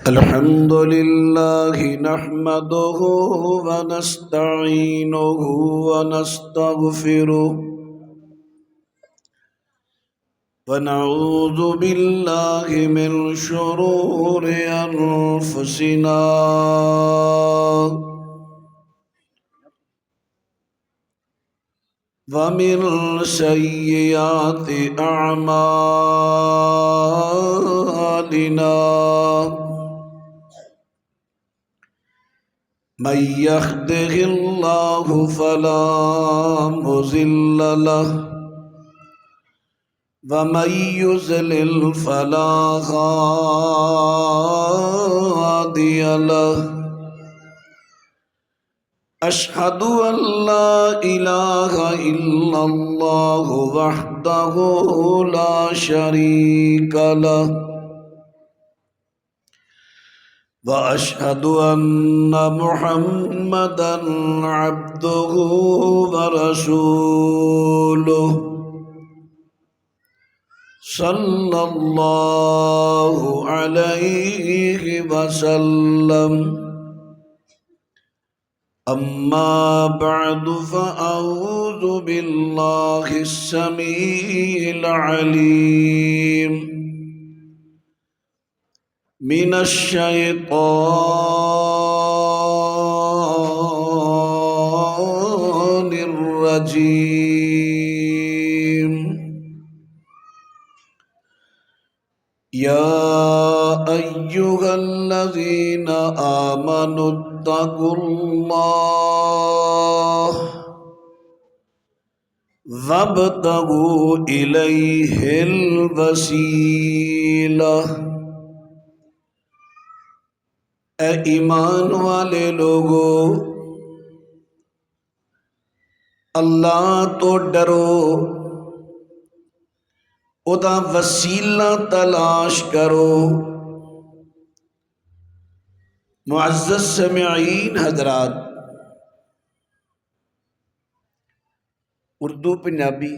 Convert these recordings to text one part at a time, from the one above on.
الحمد لله نحمده ونستعينه ونستغفره ونعوذ بالله من شرور أنفسنا ومن سيئات أعمالنا من يهده الله فلا مضل له ومن يضلل فلا هادي له أشهد أن لا إله إلا الله وحده لا شريك له وأشهد أن محمدا عبده ورسوله صلى الله عليه وسلم أما بعد فأعوذ بالله السميع العليم من الشيطان الرجيم يا أيها الذين آمنوا اتقوا الله وابتغوا إليه الوسيلة اے ایمان والے لوگو، اللہ تو ڈرو، ادا وسیلہ تلاش کرو۔ معزز سامعین حضرات، اردو پنجابی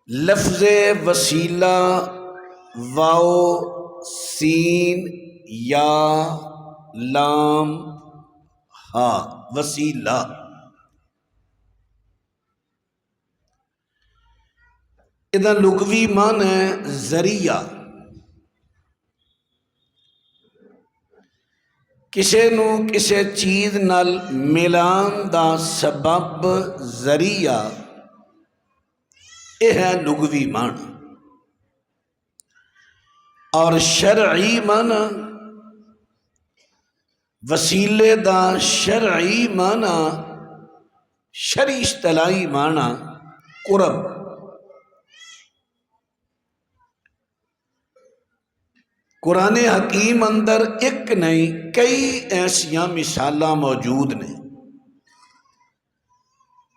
لفظ وسیلہ واو سین یا لام ہا وسیلہ، ادھا لغوی معنی ہے ذریعہ۔ کسے نو کسے چیز نال ملان دا سبب ذریعہ، یہ ہے لغوی معنی۔ اور شرعی معنی، وسیلے دا شرعی معنی، شرعی اصطلاحی معنی قرب۔ قرآن حکیم اندر ایک نہیں کئی ایسیاں مثالاں موجود نے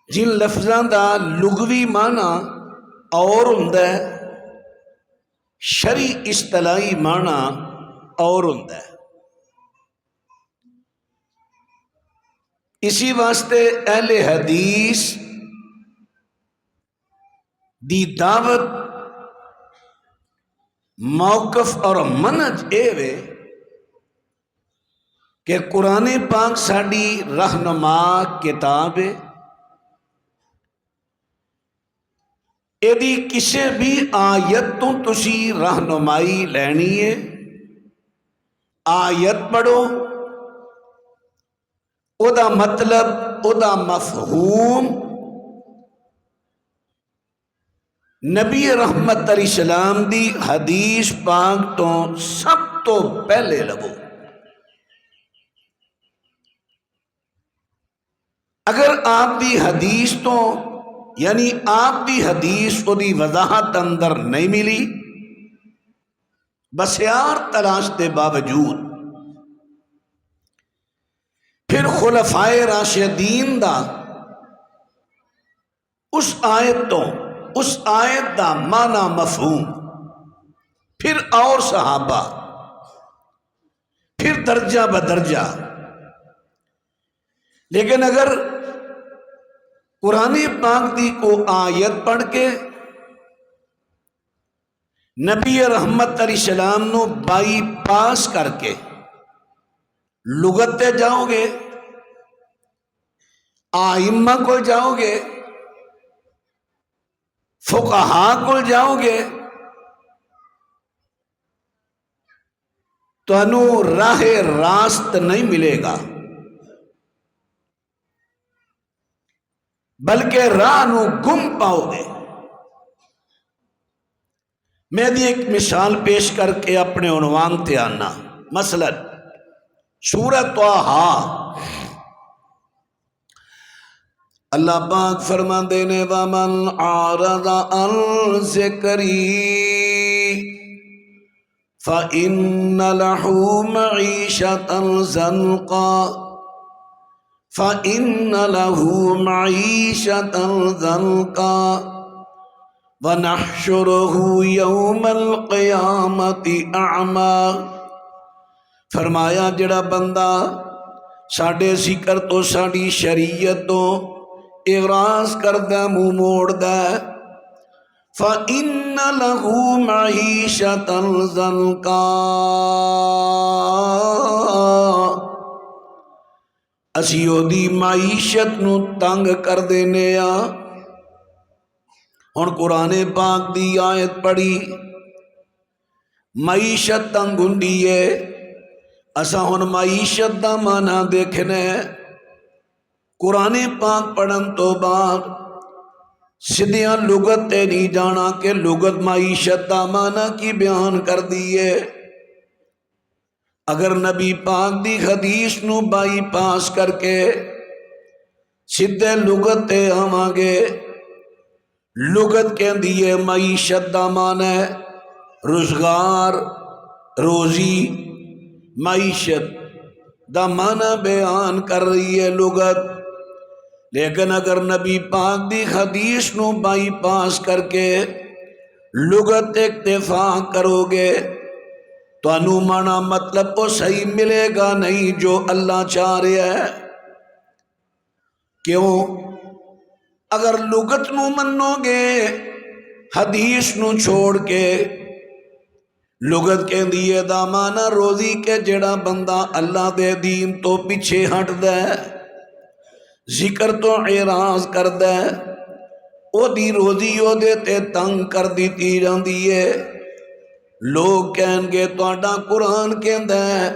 جن لفظاں دا لغوی معنی اور ہوندا ہے، شرعی اصطلاحی معنی اور ہوندا ہے۔ اسی واسطے اہل حدیث دی دعوت موقف اور منہج اے وے کہ قرآن پاک ساڈی رہنما کتاب ہے، ایدی کسے بھی آیت تو تسی رہنمائی لینی ہے، آیت پڑھو، او دا مطلب او دا مفہوم نبی رحمت علیہ السلام دی حدیث پاک تو سب تو پہلے لبو۔ اگر آپ دی حدیث تو یعنی آپ دی حدیث کو دی وضاحت اندر نہیں ملی، بسیار تلاش دے باوجود پھر خلفائے راشدین دا اس آیت دا معنی مفہوم، پھر اور صحابہ، پھر درجہ بدرجہ۔ لیکن اگر قرآن پاک دی کو آیت پڑھ کے نبی رحمت علیہ السلام نو بائی پاس کر کے لغت تے جاؤ گے، آئمہ کو جاؤ گے، فقہاء کو جاؤ گے، تو انو راہ راست نہیں ملے گا، بلکہ راہ نو گم پاؤ گے۔ میں دی ایک مثال پیش کر کے اپنے عنوان تے آنا۔ مثلا سورۃ طٰہٰ، اللہ پاک فرما دینے وَمَنْ أَعْرَضَ عَنْ ذِكْرِي فَإِنَّ لَهُ مَعِيشَةً ضَنْكًا فَإِنَّ لَهُ مَعِيشَةً ضَنْكًا وَنَحْشُرُهُ يَوْمَ الْقِيَامَةِ أَعْمَى۔ فرمایا جڑا بندہ ساڈے ذکر تو ساڈی شریعت تو اعراض کردہ منہ موڑدہ، فَإِنَّ لَهُ مَعِيشَةً ضَنْكًا، اسی دی معیشت نو تنگ کر دینے آ۔ ہن قرآن پاک دی آیت پڑھی، معیشت تنگ ہندی ہے، اسا ہن معیشت دا معنی دیکھنے۔ قرآن پاک پڑھن تو بعد سدھیاں لغت تے نہیں جانا کہ لغت معیشت دا معنی کی بیان کر دیئے۔ اگر نبی پاک دی حدیث نو بائی پاس کر کے سدھے لغت تے آواں گے، لغت کہن دیئے معیشت دا معنی ہے روزگار، روزی، معیشت دا معنی بیان کر رہی ہے لغت۔ لیکن اگر نبی پاک دی حدیث نو بائی پاس کر کے لغت اکتفا کرو گے تو انو معنی مطلب کو صحیح ملے گا نہیں جو اللہ چاہ رہا ہے۔ کیوں؟ اگر لغت نو منو گے حدیث نو چھوڑ کے، لغت کہن دیئے دا معنی روزی کے جڑا بندہ اللہ دے دین تو پیچھے ہٹ دے، ذکر تو اعراض کر دے، او دی روزی او دے تے تنگ کر دیتی جاندی ہے۔ لوگ کہیں گے تہاڈا قرآن کہندا ہے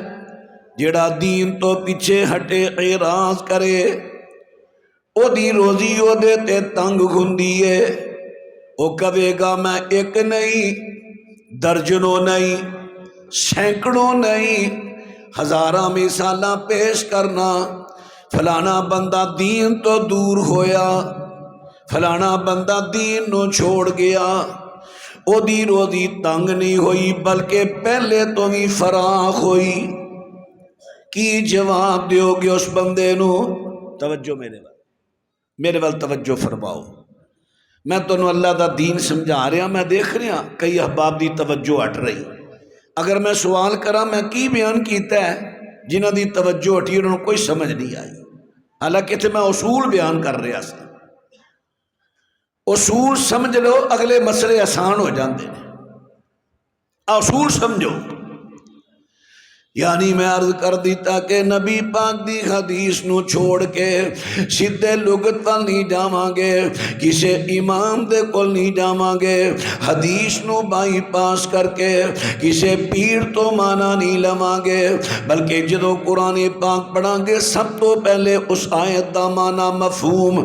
جڑا دین تو پیچھے ہٹے اعراض کرے او دی روزی او دے تے تنگ ہندی ہے۔ او کہے گا میں ایک نہیں، درجنوں نہیں، سینکڑوں نہیں، ہزاراں مثالاں پیش کرنا۔ فلانا بندہ دین تو دور ہویا، فلانا بندہ دین نو چھوڑ گیا، او دی روزی تنگ نہیں ہوئی بلکہ پہلے تو بھی فراخ ہوئی۔ کی جواب دیو گے اس بندے نو؟ توجہ میرے وال توجہ فرماؤ، میں تنوں اللہ دا دین سمجھا رہا، میں دیکھ رہا کئی احباب دی توجہ ہٹ رہی۔ اگر میں سوال کرا میں کی بیان کیتا ہے، جنہ دی توجہ ہٹی انہوں کوئی سمجھ نہیں آئی، حالانکہ تے میں اصول بیان کر رہا سا۔ اصول سمجھ لو اگلے مسئلے آسان ہو جاندے ہیں، اصول سمجھو۔ یعنی میں عرض کر دیتا کہ نبی پاک دی حدیث نو چھوڑ کے سیدھے لغت وال نہیں جاواں گے، کسے امام دے کول نہیں جاواں گے، حدیث نو بائی پاس کر کے کسے پیر تو مانا نہیں لواں گے، بلکہ جدو قرآن پاک پڑھاں گے سب تو پہلے اس آیت دا مانا مفہوم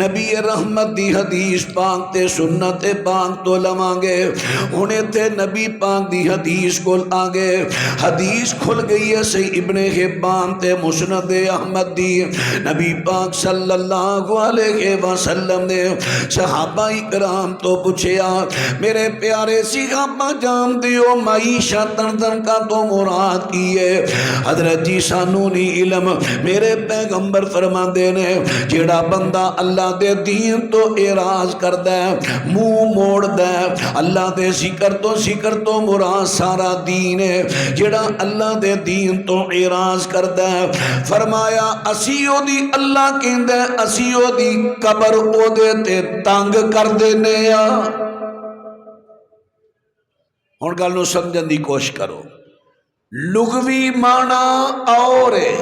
نبی رحمت دی حدیث پاک تے سنت پاک تو لواں گے۔ ہونے تے نبی پاک دی حدیث کول آگے، حدیث کھل گئی ہے صحیح ابن حبان تے مسند احمد دی۔ نبی پاک صلی اللہ علیہ وسلم نے صحابہ اکرام تو پوچھیا میرے پیارے صحابہ جان دیو معیشت تردن کا تو مراد کی ہے؟ حضرت جی سانو نہیں علم، میرے پیغمبر فرما دینے جیڑا بندہ اللہ دے دین تو اعراض کر دے، منہ موڑ دے، اللہ دے ذکر تو مراد سارا دین ہے، جیڑا اللہ دے دین تو اعراض کردہ ہے، فرمایا اسیو دی اللہ کہندے اسیو دی قبر او دے تے تنگ کر دینے آ۔ ہن گل نوں سمجھن دی کوشش کرو. لغوی معنی اور ہے،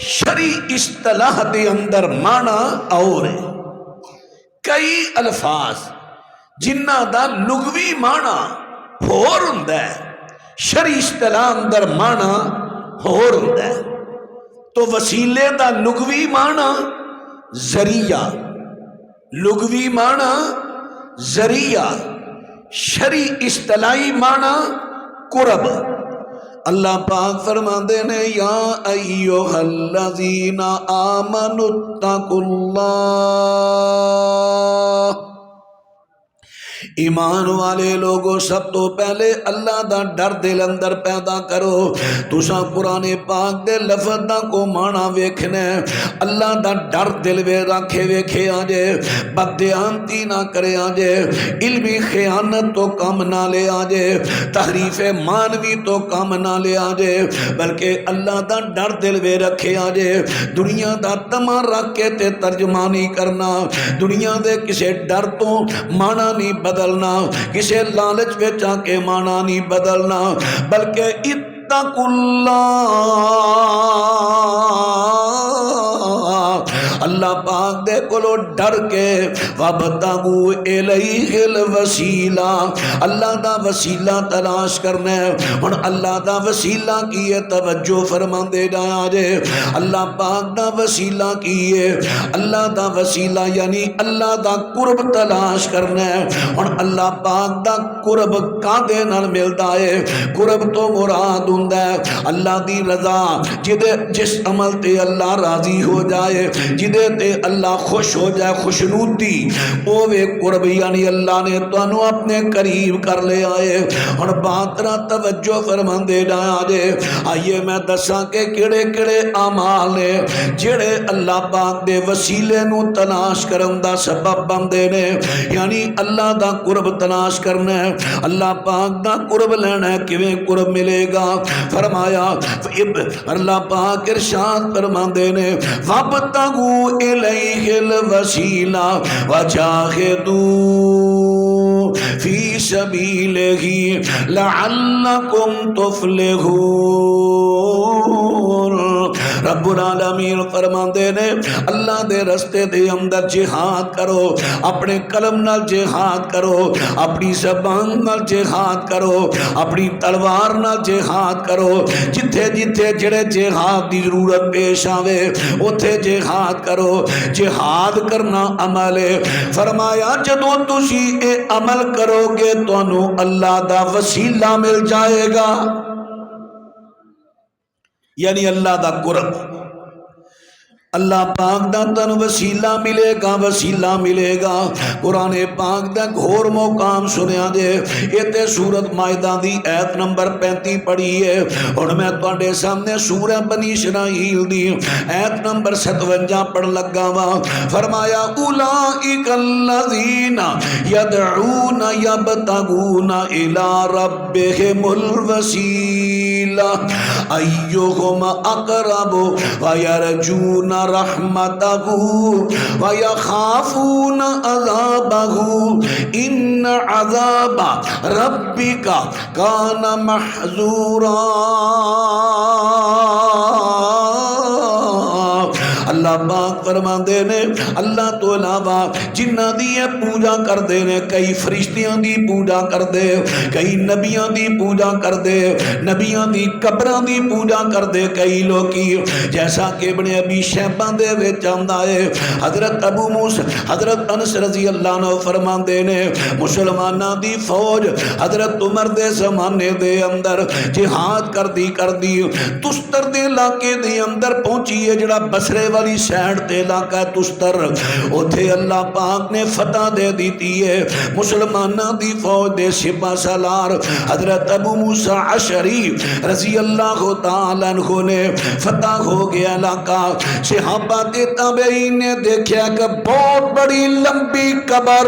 شرعی اصطلاح دے اندر معنی اور ہے. کئی الفاظ جنہ دا لغوی معنی ہور ہوندا ہے، شرعی اصطلاح اندر معنی ہور ہوندا ہے. تو وسیلے دا لغوی معنی ذریعہ، لغوی معنی ذریعہ، شرعی اصطلاحی معنی قرب. اللہ پاک فرماندے نے یا ایھا الذین آمنوا اتقوا اللہ، ایمان والے لوگوں سب تو پہلے اللہ دا ڈر دل اندر پیدا کرو. تساں قرآن پاک دے لفظ دا کو معنی ویکھنا ہے، اللہ دا ڈر دل وے رکھے ویکھے آجے، بددیانتی نہ کرے آجے، علمی خیانت تو کم نہ لے آجے، تحریف مانوی تو کم نہ لے آجے، بلکہ اللہ دا ڈر دل وے رکھے آجے. دنیا دا تما رکھ کے تے ترجمہ نہیں کرنا، دنیا دے کسے ڈر تو معنی نہیں بدلنا، کسے لالچ وچ آ کے معنی نہیں بدلنا، بلکہ اتقوا اللہ، اللہ پاک دے کولو ڈر کے وابتغوا الیہ الوسیلہ، اللہ دا وسیلہ تلاش کرنا ہے. ہن اللہ دا وسیلہ کی ہے؟ توجہ فرما دے جایا جے. اللہ پاک دا وسیلہ کی ہے؟ اللہ دا وسیلہ یعنی اللہ دا قرب تلاش کرنا ہے. ہن اللہ پاک دا قرب کادے نال ملدا ہے؟ قرب تو مراد ہوندا ہے اللہ دی رضا، جس عمل تے اللہ راضی ہو جائے، جدے تے اللہ خوش ہو جائے، خوشنودی اوے قرب، یعنی اللہ نے تانوں اپنے قریب کر لے آئے. ہن بات را توجہ فرما دے جایا جے. آئیے میں دساں کہ کیڑے کیڑے اعمال نے جڑے اللہ پاک دے وسیلے نو تلاش کرن دا سبب بندے نے، یعنی اللہ دا قرب تلاش کرنا ہے، اللہ پاک دا قرب لینا ہے. کیویں قرب ملے گا؟ فرمایا اللہ پاک ارشاد فرماندے نے وابتغوا الیہ الوسیلہ وجاہدوا فی سبیلہ لعلکم تفلحون. رب العالمین فرماندے نے اللہ دے رستے دے اندر جہاد کرو، اپنے قلم نال جہاد کرو، اپنی زبان نال جہاد کرو، اپنی تلوار نال جہاد کرو. جتھے جتھے جڑے جہاد دی ضرورت پیش آوے اوتھے جہاد کرو. جہاد کرنا عمل ہے. فرمایا جدوں تسی اے عمل کرو گے تانوں اللہ دا وسیلہ مل جائے گا، یعنی اللہ دا قرب. اللہ پاک دا تن وسیلہ ملے گا، وسیلہ ملے گا. قرآن پاک دا گھور مقام سنیا دے. یہ تے سورت مائدہ دی ایت نمبر 35 پڑھی ہے. اور میں تواڈے سامنے سورہ بنی اسرائیل دی ایت نمبر 57 پڑھ لگا وا. فرمایا اولئک الذین یدعون یبتغون الی ربہم الوسیلہ ایہم اقرب ویرجون رحمتہ ویخافون عذابہ ان عذاب ربک کان محذورا. اللہ پاک فرماندے نے اللہ تو علاوہ جنہ دی پوجا کر دے نے، کئی فرشتیاں دی پوجا کر دے، کئی نبیاں دی پوجا کر دے، نبیاں دی قبراں دی پوجا کر دے کئی لوکی. جیسا کہ ابن ابی شیبہ دے وچ آندا ہے حضرت ابو موسیٰ حضرت انس رضی اللہ عنہ فرماندے نے مسلماناں دی فوج حضرت عمر دے زمانے دے اندر جہاد کر دی تستر دے علاقے دے اندر پہنچی ہے، جڑا بصرے والی سائڈ تے علاقہ ہے تستر، اوتھے اللہ پاک نے فتح دے دیتی ہے. مسلماناں دی فوج دے سپاہ سالار حضرت ابو موسیٰ اشعری رضی اللہ تعالیٰ عنہ نے فتح ہو گیا علاقہ. صحابہ دے تابعین نے دیکھا کہ بہت بڑی لمبی قبر،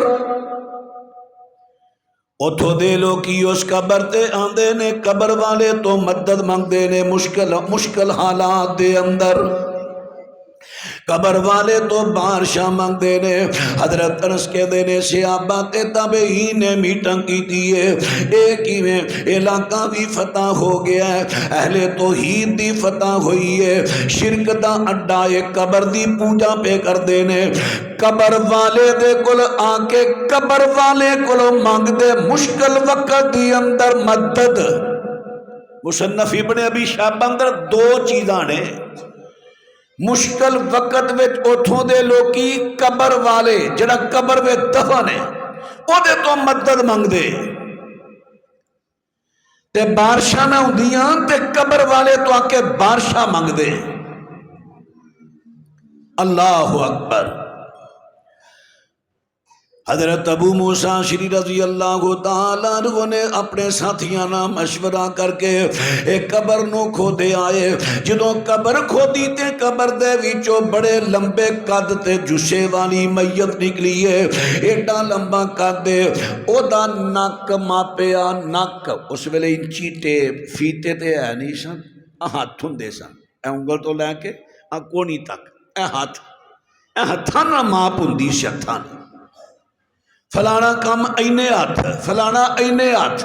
اتھو دے لوکی اس قبر تے آندے نے، قبر والے تو مدد مانگدے نے مشکل حالات دے اندر. قبر والے تو بارشاں منگ دینے. حضرت انس کے دینے صحابہ تے تابعین نے میٹنگ کی دیئے ایک ہی میں علاقہ بھی فتح ہو گیا ہے, اہل توحید دی فتح ہوئی ہے, شرک دا اڈا ایک قبر دی پوجا پہ کر دینے. قبر والے دے کل آ کے قبر والے کلو مانگ دے مشکل وقت دی اندر مدد. مصنف ابن ابی شیبہ اندر دو چیزاں نے. مشکل وقت وچ اتھوں دے لوکی قبر والے جڑا قبر وچ دفن ہے او دے تو مدد منگ دے تے بارشاں نہ ہوندیاں تے قبر والے تو آ کے بارشاں منگ دے. اللہ اکبر. حضرت ابو موسیٰ شری رضی اللہ تعالیٰ عنہ نے اپنے ساتھیاں نہ مشورہ کر کے ایک قبر نو کھودے آئے. جدوں قبر کھودی تے قبر دے وچوں بڑے لمبے قد تے جسے والی میت نکلی ہے. ایڈا لمبا قد او دا نک ماپیا. نک اس ویلے انچی ٹیپ فیتے تے ہے نہیں سن, ہاتھ ہوندے سن, اے انگل تو لے کے کونی تک اے ہاتھاں نہ ماپ ہوندی سی. ہاتھاں فلانا کم اینے ہاتھ, فلانا اینے ہاتھ.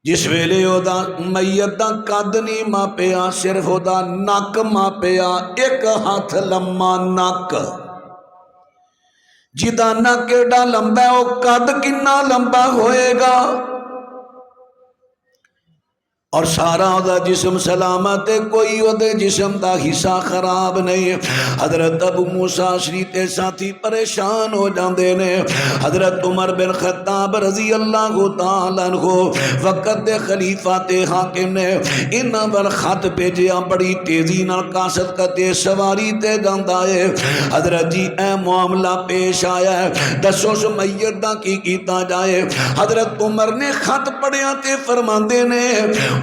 جس ویلے او دا میت دا قد نہیں ماپیا, صرف او دا نک ماپیا. ایک ہاتھ لمبا نک. جدا نک ایڈا لمبا ہے او قد کنا لمبا ہوئے گا. اور سارا دا جسم سلامت ہے, کوئی او دے جسم دا حصہ خراب نہیں. حضرت ابو موسیٰ شری تے ساتھی پریشان ہو جاندے نے. حضرت عمر بن خطاب رضی اللہ تعالیٰ عنہ وقت دے خلیفہ تے حاکم نے انہاں پر خط بھیجیا, بڑی تیزی نال کاست کتے سواری تے جاندا ہے. حضرت جی اے معاملہ پیش آیا ہے, دسو سو میت دا کی کیتا جائے. حضرت عمر نے خط پڑھیا تے فرماندے نے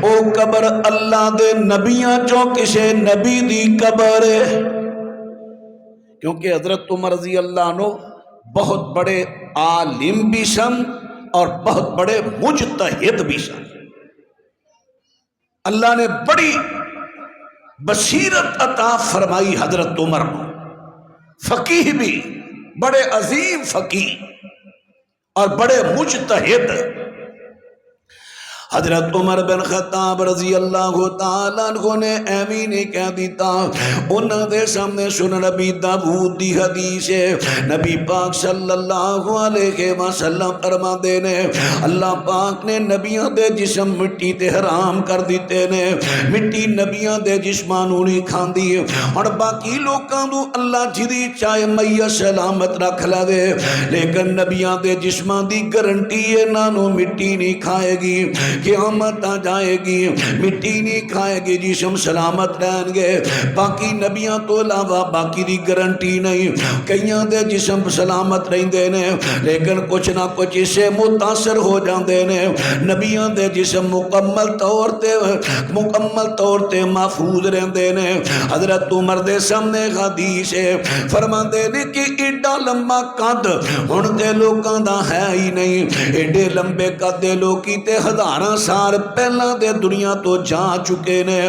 او قبر اللہ دے نبیاں چوں کسے نبی دی قبر ہے. کیونکہ حضرت عمر رضی اللہ عنہ بہت بڑے عالم بھی سن اور بہت بڑے مجتہد بھی سن. اللہ نے بڑی بصیرت عطا فرمائی حضرت عمر کو. فقیہ بھی, بڑے عظیم فقیہ اور بڑے مجتہد. حضرت عمر بن خطاب رضی اللہ تعالیٰ عنہ نے ایویں نہیں کہہ دیتا. انہاں دے سامنے سن نبی داؤد دی حدیث ہے. نبی پاک صلی اللہ علیہ وسلم فرماندے نے اللہ پاک نے نبیاں دے جسم مٹی تے حرام کر دیتے نے. مٹی نبیاں دے جسماں نوں نہیں کھاندی, اور باقی لوکاں نوں اللہ جدی چاہے میت سلامت رکھ لے, لیکن نبیاں دے جسماں دی گارنٹی ہے انہاں نوں مٹی نہیں کھائے گی. قیامت آ جائے گی, مٹی نہیں کھائے گی, جسم سلامت رہن گے. باقی نبیاں تو علاوہ باقی دی گارنٹی نہیں. کئیاں دے جسم سلامت رہندے نے لیکن کچھ نہ کچھ اسے متاثر ہو جاندے نے. نبیاں دے جسم مکمل طور تے محفوظ رہندے نے. حضرت عمر دے سامنے حدیث ہے, فرماندے نے کہ ایڈا لمبا قد ہن تے لوکاں دا ہے ہی نہیں. ایڈے لمبے قد دے لوکی تے ہزاراں سال پہلا دے دنیا تو جا چکے نے.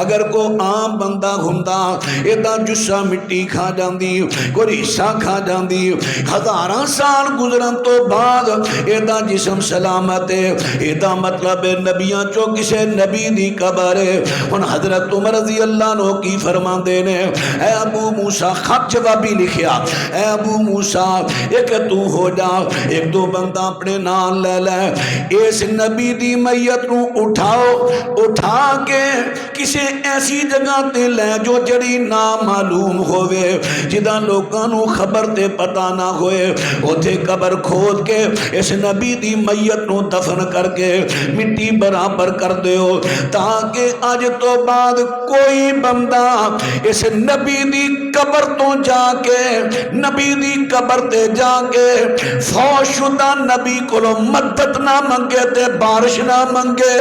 اگر کو عام بندہ ہوندا ایدا جسا مٹی کھا جاندی, کوئی حصہ کھا جاندی. ہزاراں سال گزرن تو بعد ایدا جسم سلامت ہے. ایدا مطلب نبیاں چوں کسے نبی دی قبر ہے. ہن حضرت عمر رضی اللہ عنہ کی فرماندے نے اے ابو موسیٰ, خط جوابی لکھیا, اے ابو موسیٰ ایک تو ہو جا, ایک دو بندہ اپنے نال لے لے, اس نبی دی میت نو اٹھا کے کسی ایسی جگہ تے لے جو جڑی نامعلوم ہوئے, جدہ لوگاں نو خبر تے پتہ نہ ہوئے. اوتھے قبر کھود کے اس نبی دی میت نو دفن کر کے مٹی برابر کر دیو, تاکہ آج تو بعد کوئی بندہ اس نبی دی قبر تو جا کے, نبی دی قبر تے جا کے فوت شدہ نبی کولو مدد نہ منگے تے بارش نہ منگے.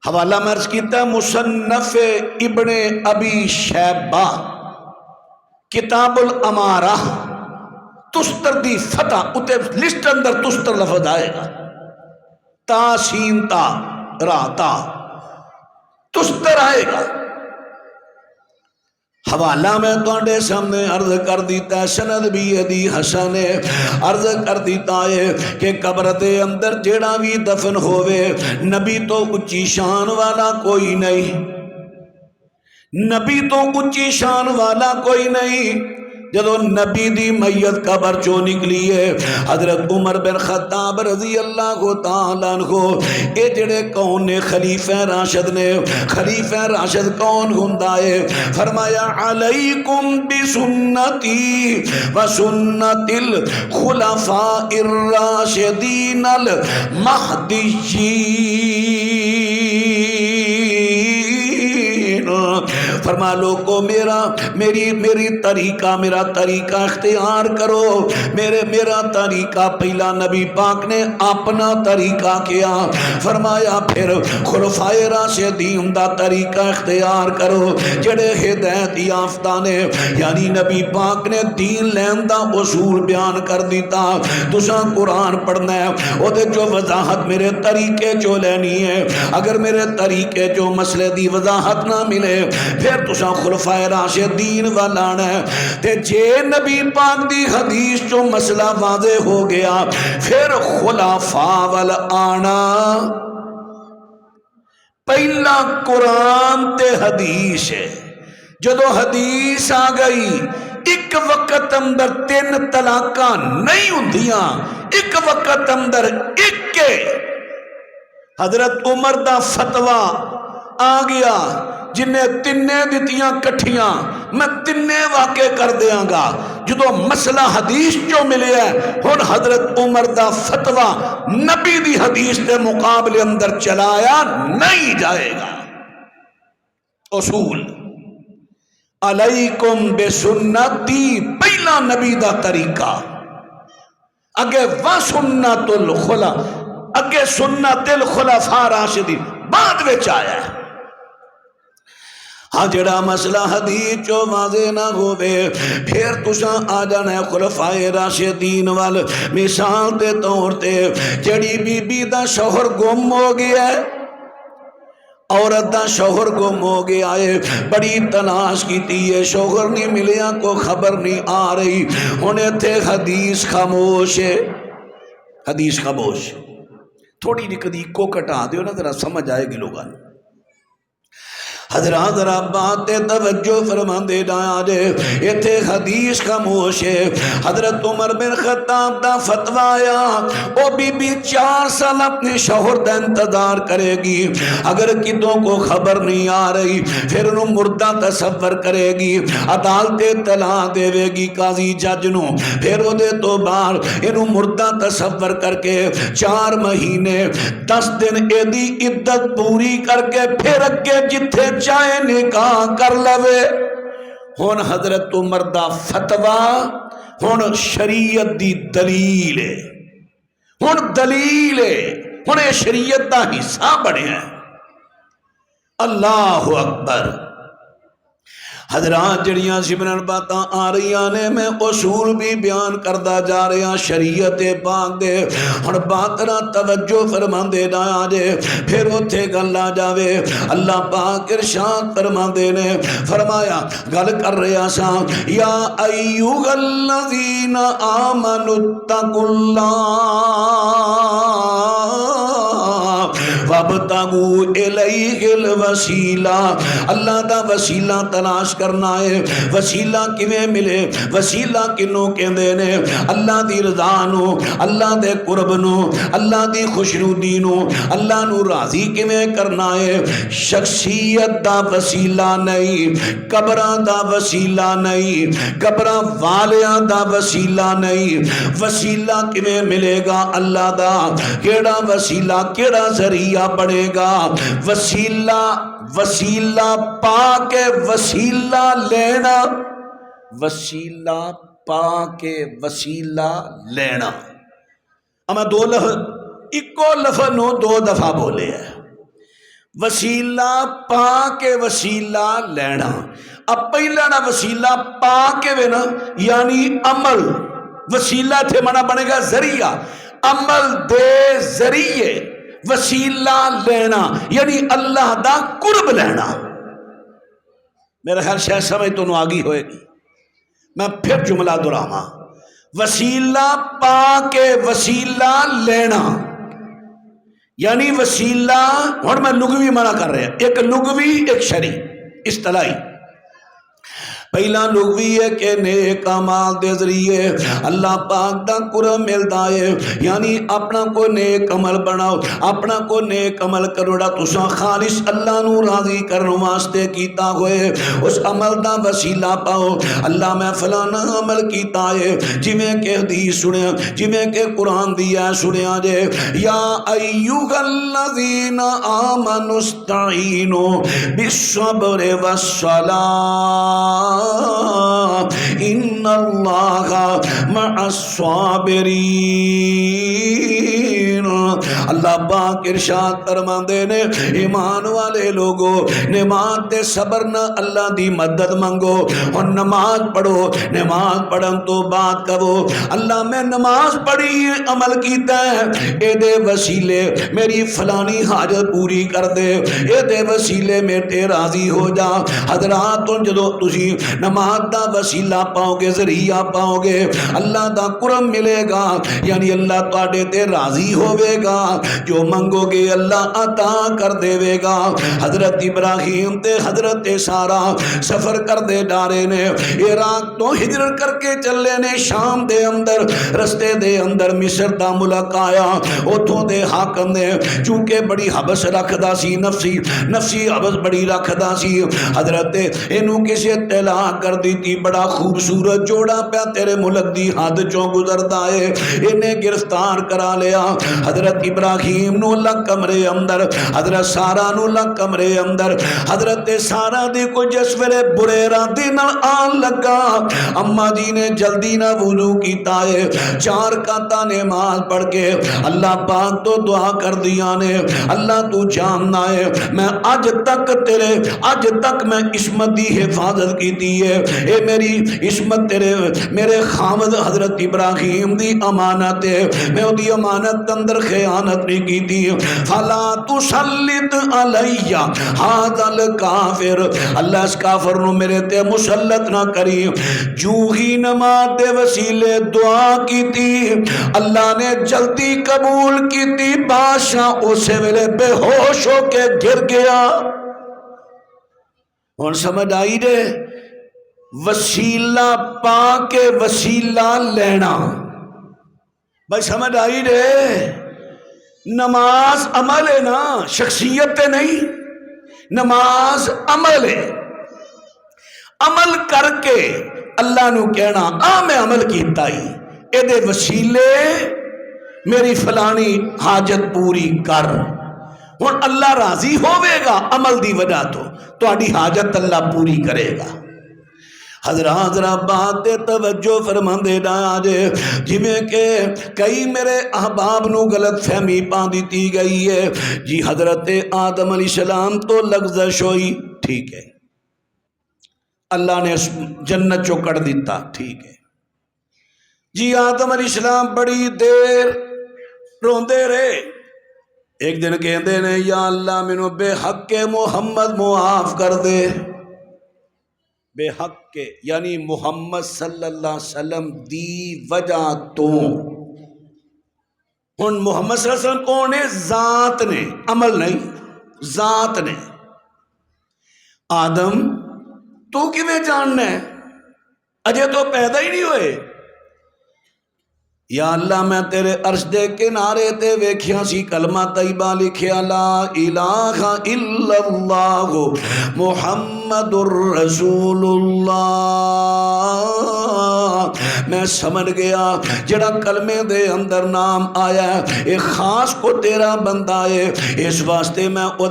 حوالہ مرض کیتا مصنف ابن ابی شیبہ کتاب الامارہ, تستر دی فتح اتے لسٹ اندر تستر لفظ آئے گا, تا سین تا را تا. تستر آئے گا۔ حوالہ میں تواڈے سامنے عرض کر دیتا ہے، سند بھی ادی حسن ہے، عرض کر دیتا ہے کہ قبر دے اندر جیڑا بھی دفن ہوئے نبی تو اچھی شان والا کوئی نہیں، نبی تو اچھی شان والا کوئی نہیں۔ جدو نبی دی میت قبر چو نکلی ہے، حضرت عمر بن خطاب رضی اللہ تعالیٰ عنہ اے جڑے کون نے خلیفہ راشد نے، خلیفہ راشد کون ہوندا ہے؟ فرمایا علیکم بسنتی و سنت الخلفاء الراشدین المہدیین۔ فرما لوگو میری طریقہ، میرا طریقہ اختیار کرو، میرا طریقہ پہلا نبی پاک نے اپنا طریقہ کیا، فرمایا پھر خلفائے راشدین دا طریقہ اختیار کرو جڑے ہدایت یافتہ نے، یعنی نبی پاک نے دین لین دا اصول بیان کر دیتا۔ تساں قرآن پڑھنا ہے او دے جو وضاحت میرے طریقے جو لینی ہے، اگر میرے طریقے جو مسئلے دی وضاحت نہ ملے پھر تساں خلفائے راشدین والانا ہے۔ تے جے نبی پاک دی حدیث جو مسئلہ واضح ہو گیا پھر خلفاء والانا، پہلا قرآن تے حدیث ہے۔ جدو حدیث آ گئی ایک وقت اندر 3 طلاقاں نہیں ہوندیاں، ایک وقت اندر ایک کے۔ حضرت عمر دا فتویٰ آ گیا جنہیں تینے دتیاں کٹھیاں میں تینے واقع کر دیاں گا۔ جدو مسئلہ حدیث جو ملے ہے ہن حضرت عمر دا فتویٰ نبی دی حدیث دے مقابلے اندر چلایا نہیں جائے گا۔ اصول علیکم بسنتی پہلا نبی دا طریقہ، اگے وسنت الخلا، اگے سنت الخلفاء راشدین بعد وچ آیا ہے۔ ہاں جڑا مسئلہ حدیث جو واضح نہ ہوئے پھر تساں آ جانا ہے خلفائے راشدین وال۔ مثال دے طور تے جڑی بی بی دا شوہر گم ہو گیا ہے، عورت دا شوہر گم ہو گیا ہے، بڑی تلاش کیتی ہے، شوہر نہیں ملیا، کو خبر نہیں آ رہی، ہونے تھے حدیث خاموش ہے، حدیث خاموش۔ تھوڑی نکدی کو کٹا دیو نا ذرا سمجھ آئے گی لوگاں۔ حضرات ذرا بات توجہ فرما دے جایا جے، ایتھے حدیث خاموش ہے۔ حضرت عمر بن خطاب دا فتویٰ آیا، او بی بی 4 سال اپنے شوہر دا انتظار کرے گی، اگر کتوں کو خبر نہیں آ رہی پھر انہوں مردہ تصور کرے گی، عدالت طلاق دے گی قاضی جج نو، پھر او دے تو بار انہوں مردہ تصور کر کے 4 مہینے 10 دن ایدی عدت پوری کر کے پھر اگے جتھے چاہے نکاح کر لوے۔ ہون حضرت عمر دا فتویٰ ہون شریعت دی دلیل ہے، ہون دلیل ہے، ہون شریعت دا حصہ بڑھے ہیں۔ اللہ اکبر۔ حضرات جڑیاں سمرن باتاں آ رہی آنے میں اصول بھی بیان کردہ جا رہے ہیں شریعت پاک دے، اور باتنا توجہ فرما دے جایا جے، پھر اتھے گل آ جاوے۔ اللہ پاک ارشاد فرما دے نے فرمایا، گل کر رہے سا، یا ایوہ الذین آمنوا اتقوا اللہ وابتغوا الیہ الوسیلہ۔ اللہ دا وسیلہ تلاش کرنا ہے۔ وسیلہ کیویں ملے؟ وسیلہ کنوں کہندے نے؟ اللہ دی رضا نو، اللہ دے قرب نو، اللہ دی خوشنودی نو، اللہ نو راضی کیویں کرنا ہے؟ شخصیت دا وسیلہ نہیں، قبراں دا وسیلہ نہیں، قبراں والیاں دا وسیلہ نہیں۔ وسیلہ کیویں ملے گا اللہ دا؟ کیڑا وسیلہ، کیڑا ذریعہ بڑھے گا؟ وسیلہ پا کے وسیلہ لینا، وسیلہ پا کے وسیلہ لینا۔ میں 2 لفظ ایکو لفظ نو 2 دفعہ بولے ہیں، وسیلہ پا کے وسیلہ لینا۔ اب پہلا نا وسیلہ پا کے وے نا یعنی عمل، وسیلہ تھے منا بنے گا ذریعہ، عمل دے ذریعے وسیلہ لینا یعنی اللہ دا قرب لینا. میرا خیال شاید سمجھ تو نو آگی ہوئے گی. میں پھر جملہ دہراواں. وسیلہ پا کے وسیلہ لینا یعنی وسیلہ. اور میں لغوی منع کر رہا ہوں، ایک لغوی ایک شرعی اصطلاحی. پہلا لغوی ہے کہ نیک اعمال دے ذریعے اللہ پاک دا قرب ملدا ہے، یعنی اپنا کوئی نیک عمل بناؤ، اپنا کوئی نیک عمل کروڑا تساں خالص اللہ نو راضی کرن واسطے کیتا ہوئے، اس عمل دا وسیلہ پاؤ. اللہ میں فلانا عمل کیتا ہے، جویں کہ حدیث سنیا، جویں کہ قرآن دیا سنیا جے یا ایھا الذین آمنوا استعینوا بالصبر والصلاۃ ان اللہ مع الصابرین. اللہ پاک ارشاد فرماندے نے ایمان والے لوگوں نماز تے صبر نہ اللہ دی مدد منگو. اور نماز پڑھو، نماز پڑھن تو بعد کہو اللہ میں نماز پڑھی عمل کیتا ہے، اے دے وسیلے میری فلانی حاجت پوری کر دے، اے دے وسیلے میں تے راضی ہو جا. حضرات جدو تسی نماز دا وسیلہ پاؤ گے، ذریعہ پاؤ گے، اللہ دا قرب ملے گا، یعنی اللہ تواڈے تے راضی ہوے گا. جو منگو گے اللہ عطا کر دے گا. حضرت ابراہیم تے حضرت سارا سفر کر دے ڈارے نے، عراق تو ہجرت کر کے چلے نے شام دے اندر، رستے دے اندر مصر دا ملک آیا. اتھوں دے حاکم نے چونکہ بڑی حبس رکھدا سی، نفسی حبس بڑی رکھدا سی. حضرت اینو کسی اطلاع کر دیتی بڑا خوبصورت جوڑا پیا تیرے ملک دی حد چوں گزردا ہے، انہیں گرفتار کرا لیا. حضرت ابراہیم نو اللہ کمرے اندر، حضرت سارا نو اللہ کمرے اندر. حضرت سارا دی کو جس ویلے برے ارادے نال آن لگا، اما جی نے جلدی نہ وضو کیتا ہے، 4 رکعتاں نماز پڑھ کے اللہ پاک تو دعا کر دیا نے اللہ تو جاننا ہے میں اج تک میں عصمت دی حفاظت کیتی ہے، اے میری عصمت تیرے میرے خامد حضرت ابراہیم دی امانت ہے، میں دی امانت اندر خیانت نہیں کیتی. فلا تسلط علی ھذا الکافر، اللہ اس کافر نو میرے تے مسلط نہ کری. جو ہی نماز دے وسیلے دعا کیتی اللہ نے جلدی قبول کیتی. بادشاہ اسے ویلے بے ہوش ہو کے گر گیا. ہن سمجھ آئی دے وسیلہ پا کے وسیلہ لینا. بھائی سمجھ آئی دے نماز عمل ہے نا، شخصیت تے نہیں. نماز عمل ہے، عمل کر کے اللہ نو کہنا میں عمل کیتا ہی، اے دے وسیلے میری فلانی حاجت پوری کر. ہن اللہ راضی ہوے گا عمل دی وجہ تو تہاڈی حاجت اللہ پوری کرے گا. حضرات ذرا بات تے توجہ فرماندے جایا جے، جویں کہ کئی میرے احباب نو غلط فہمی پا دیتی گئی ہے. جی حضرت آدم علیہ السلام تو لغزش ہوئی، ٹھیک ہے، اللہ نے جنت چو کر دیتا، ٹھیک ہے جی. آدم علیہ السلام بڑی دیر روندے رہے. ایک دن کہندے نے یا اللہ مینوں بے حق کے محمد معاف کر دے. بے حق کے یعنی محمد صلی اللہ علیہ وسلم دی وجہ تو. ہن محمد صلی اللہ علیہ وسلم کون ہے؟ ذات نے، عمل نہیں، ذات نے. آدم تو کیویں جاننا ہے، اجے تو پیدا ہی نہیں ہوئے. یا اللہ میں تیرے عرش دے کنارے تے ویکھیا سی کلمہ طیبہ لکھیا لا الہ الا اللہ محمد الرسول اللہ. میں سمجھ گیا جڑا کلمے دے اندر نام آیا ہے ایک خاص کو تیرا بندہ ہے، اس واسطے میں او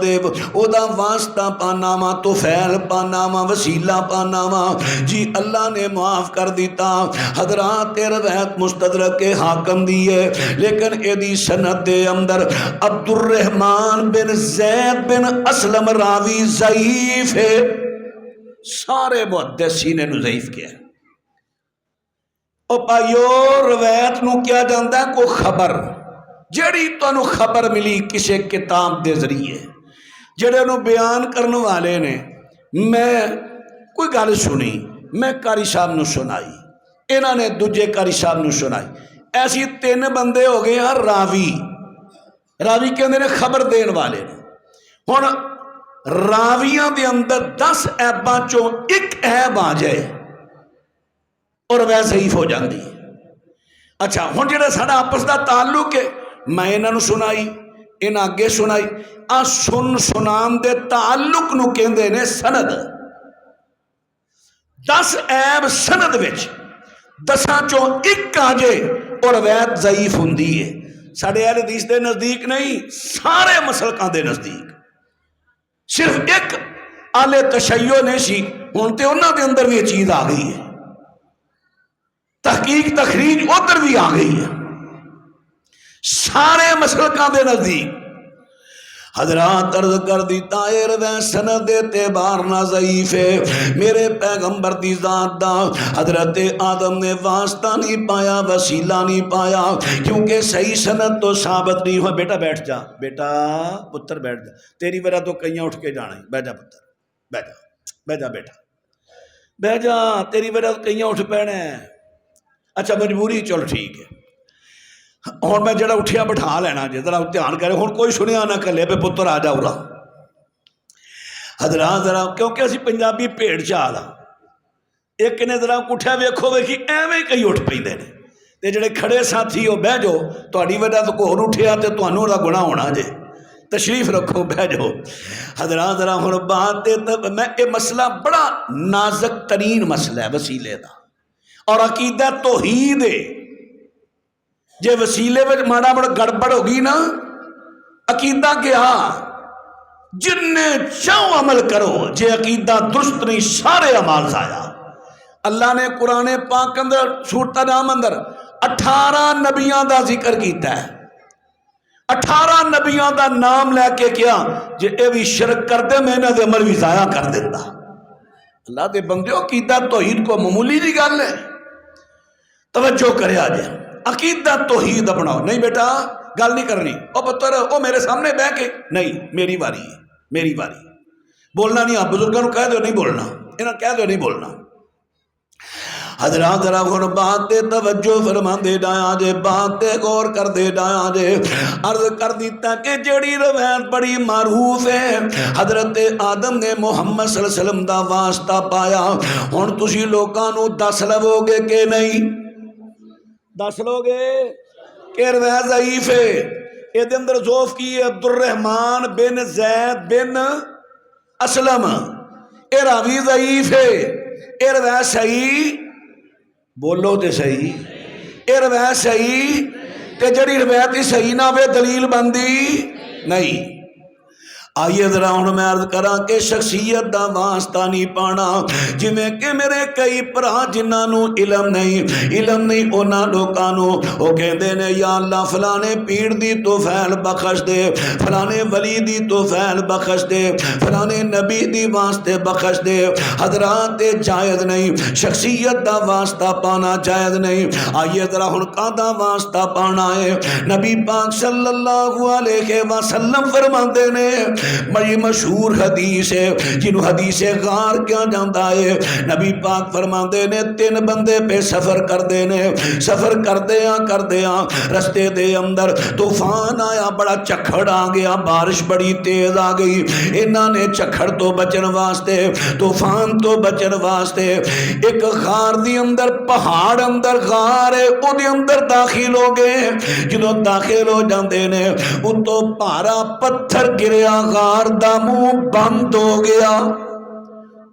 دا واسطہ پانا وا، توفیل پانا وا، وسیلہ پانا وا. جی اللہ نے معاف کر دیتا. حضرات روایت مستدرک کے حاکم دی ہے، لیکن ایدی سند دے اندر عبد الرحمن بن زید بن اسلم راوی ضعیف ہے. سارے محدثین نے ضعیف کیا ہے. او پائیو روایت نو کیا جاندا ہے کو خبر، جیڑی تانوں خبر ملی کسی کتاب دے ذریعے جڑے انہوں بیان کرنے والے نے، میں کوئی گل سنی، میں قاری صاحب نو سنائی، انہوں نے دوجے قاری صاحب نو سنائی، ایسی 3 بندے ہو گئے ہیں راوی۔ راوی کہندے نے خبر دین والے نے۔ ہن راویاں دے اندر 10 عیباں چوں ایک عیب آ جائے اور وہ ضعیف ہو جاندی۔ اچھا ہن جڑا ساڈا آپس دا تعلق ہے، میں انہاں نو سنائی، انہاں اگے سنائی، آ سنان دے تعلق نو کہندے نے سند۔ 10 عیب سند وچ 10 چوں ایک آ جائے اور روایت ضعیف ہوندی ہے۔ ساڈے اہل حدیث دے نزدیک نہیں، سارے مسلکاں دے نزدیک، صرف ایک اہل تشیع نے سی، ہن تے انہاں دے اندر بھی یہ چیز آ گئی ہے، تحقیق تخریج ادھر بھی آ گئی ہے، سارے مسلکاں دے نزدیک۔ حضرات عرض کر دیتا ہے روایت سند اعتبار نہ ضعیف ہے۔ میرے پیغمبر دی ذات دا حضرت آدم نے واسطہ نہیں پایا، وسیلہ نہیں پایا، کیونکہ صحیح سند تو ثابت نہیں ہوا۔ بیٹا بیٹھ جا، بیٹا پتر بیٹھ جا، تیری وجہ تو کئیاں اٹھ کے جانا ہے، بیٹھ جا پتر، بیٹھ جا، بیٹھ جا بیٹا، بیٹھ جا، تیری وجہ تو کئیاں اٹھ پینے ہیں۔ اچھا مجبوری، چل ٹھیک ہے، ہوں میں جڑا اٹھیا بٹھا لینا جی، ذرا دھیان کرے، ہوں کوئی سنیا نہ کلے پہ پتر آ جاؤ رہا حضرات ذرا، کیونکہ اسی پنجابی بھیڑ چال ہاں، ایک نے ذرا اٹھیا ویکھو ویکھی ایویں کئی اٹھ پیندے نے، تے جڑے کھڑے ساتھی ہو بہ جاؤ، تہاڈی وجہ تو کوئی ہور اٹھیا تے تہانوں دا گناہ ہونا جے، تشریف رکھو بہ جاؤ۔ حضرات ذرا ہن بات میں یہ مسئلہ بڑا نازک ترین مسئلہ ہے وسیلے دا، اور عقیدہ توحید ہے۔ جے وسیلے میں ماڑا بڑا گڑبڑ ہوگی نا، عقیدہ کیا جن چاہو عمل کرو، جے عقیدہ درست نہیں سارے عمال ضائع۔ اللہ نے قرآن پاک اندر سورۃ نام اندر 18 نبیاں دا ذکر کیتا ہے، 18 نبیاں دا نام لے کے کیا جے اے بھی شرک کر دے میں انہاں دے عمل بھی ضائع کر دیتا۔ اللہ دے بندیو عقیدہ توحید کو معمولی نہیں گل ہے، توجہ کرے آجے، عقیدہ توحید اپناؤ۔ نہیں بیٹا گل نہیں کرنی، او پتر او میرے سامنے بہ کے، نہیں میری واری ہے، میری واری، بولنا نہیں، آپ بزرگوں کہہ دو نہیں بولنا، انہاں کہہ دو نہیں بولنا۔ حضرات ذرا ہن بات تے توجہ فرما دے ڈایا جے، بات تے غور کر دے ڈایا جے۔ عرض کر دیتا کہ جڑی روایت بڑی معروف ہے، حضرت آدم نے محمد صلی اللہ علیہ وسلم دا واسطہ پایا، ہن تسی لوکاں نو دس لو گے کہ نہیں؟ دس لو گے کہ روایت ضعیف ہے؟ یہ دے اندر ذوف کی ہے عبد الرحمن بن زید بن اسلم، اے راوی ضعیف ہے، اے روایت صحیح، بولو تے صحیح، اے روایت صحیح، تے جڑی روایت صحیح نہ ہوئے دلیل بندی نہیں۔ آئیے ذرا ہوں میں عرض کراں کہ شخصیت دا واسطہ نہیں پانا، جویں کہ میرے کئی بھرا جنہاں نو علم نہیں انہاں لوکاں نو او کہندے نے یا اللہ فلانے پیر دی توفیل بخش دے، فلانے ولی دی توفیل بخش دے، فلانے نبی دی واسطے بخش دے۔ حضرات جائز نہیں، شخصیت دا واسطہ پانا جائز نہیں۔ آئیے ذرا ہن کادا واسطہ پانا ہے؟ نبی پاک صلی اللہ علیہ وسلم فرماندے نے، بڑی مشہور حدیث ہے جنہوں حدیث غار کیا جانتا ہے، نبی پاک فرماندے نے 3 بندے پہ سفر کر دینے، سفر کر دیا رستے دے اندر طوفان آیا، بڑا چکھڑ آ گیا، بارش بڑی تیز آ گئی، انہاں نے چکھڑ تو بچن واسطے، طوفان تو بچن واسطے ایک غار دی اندر، پہاڑ اندر غار ہے، او دے اندر داخل ہو گئے۔ جنہوں داخل ہو جاندے نے اتو پارا پتھر گریا، غار دا منہ بند ہو گیا،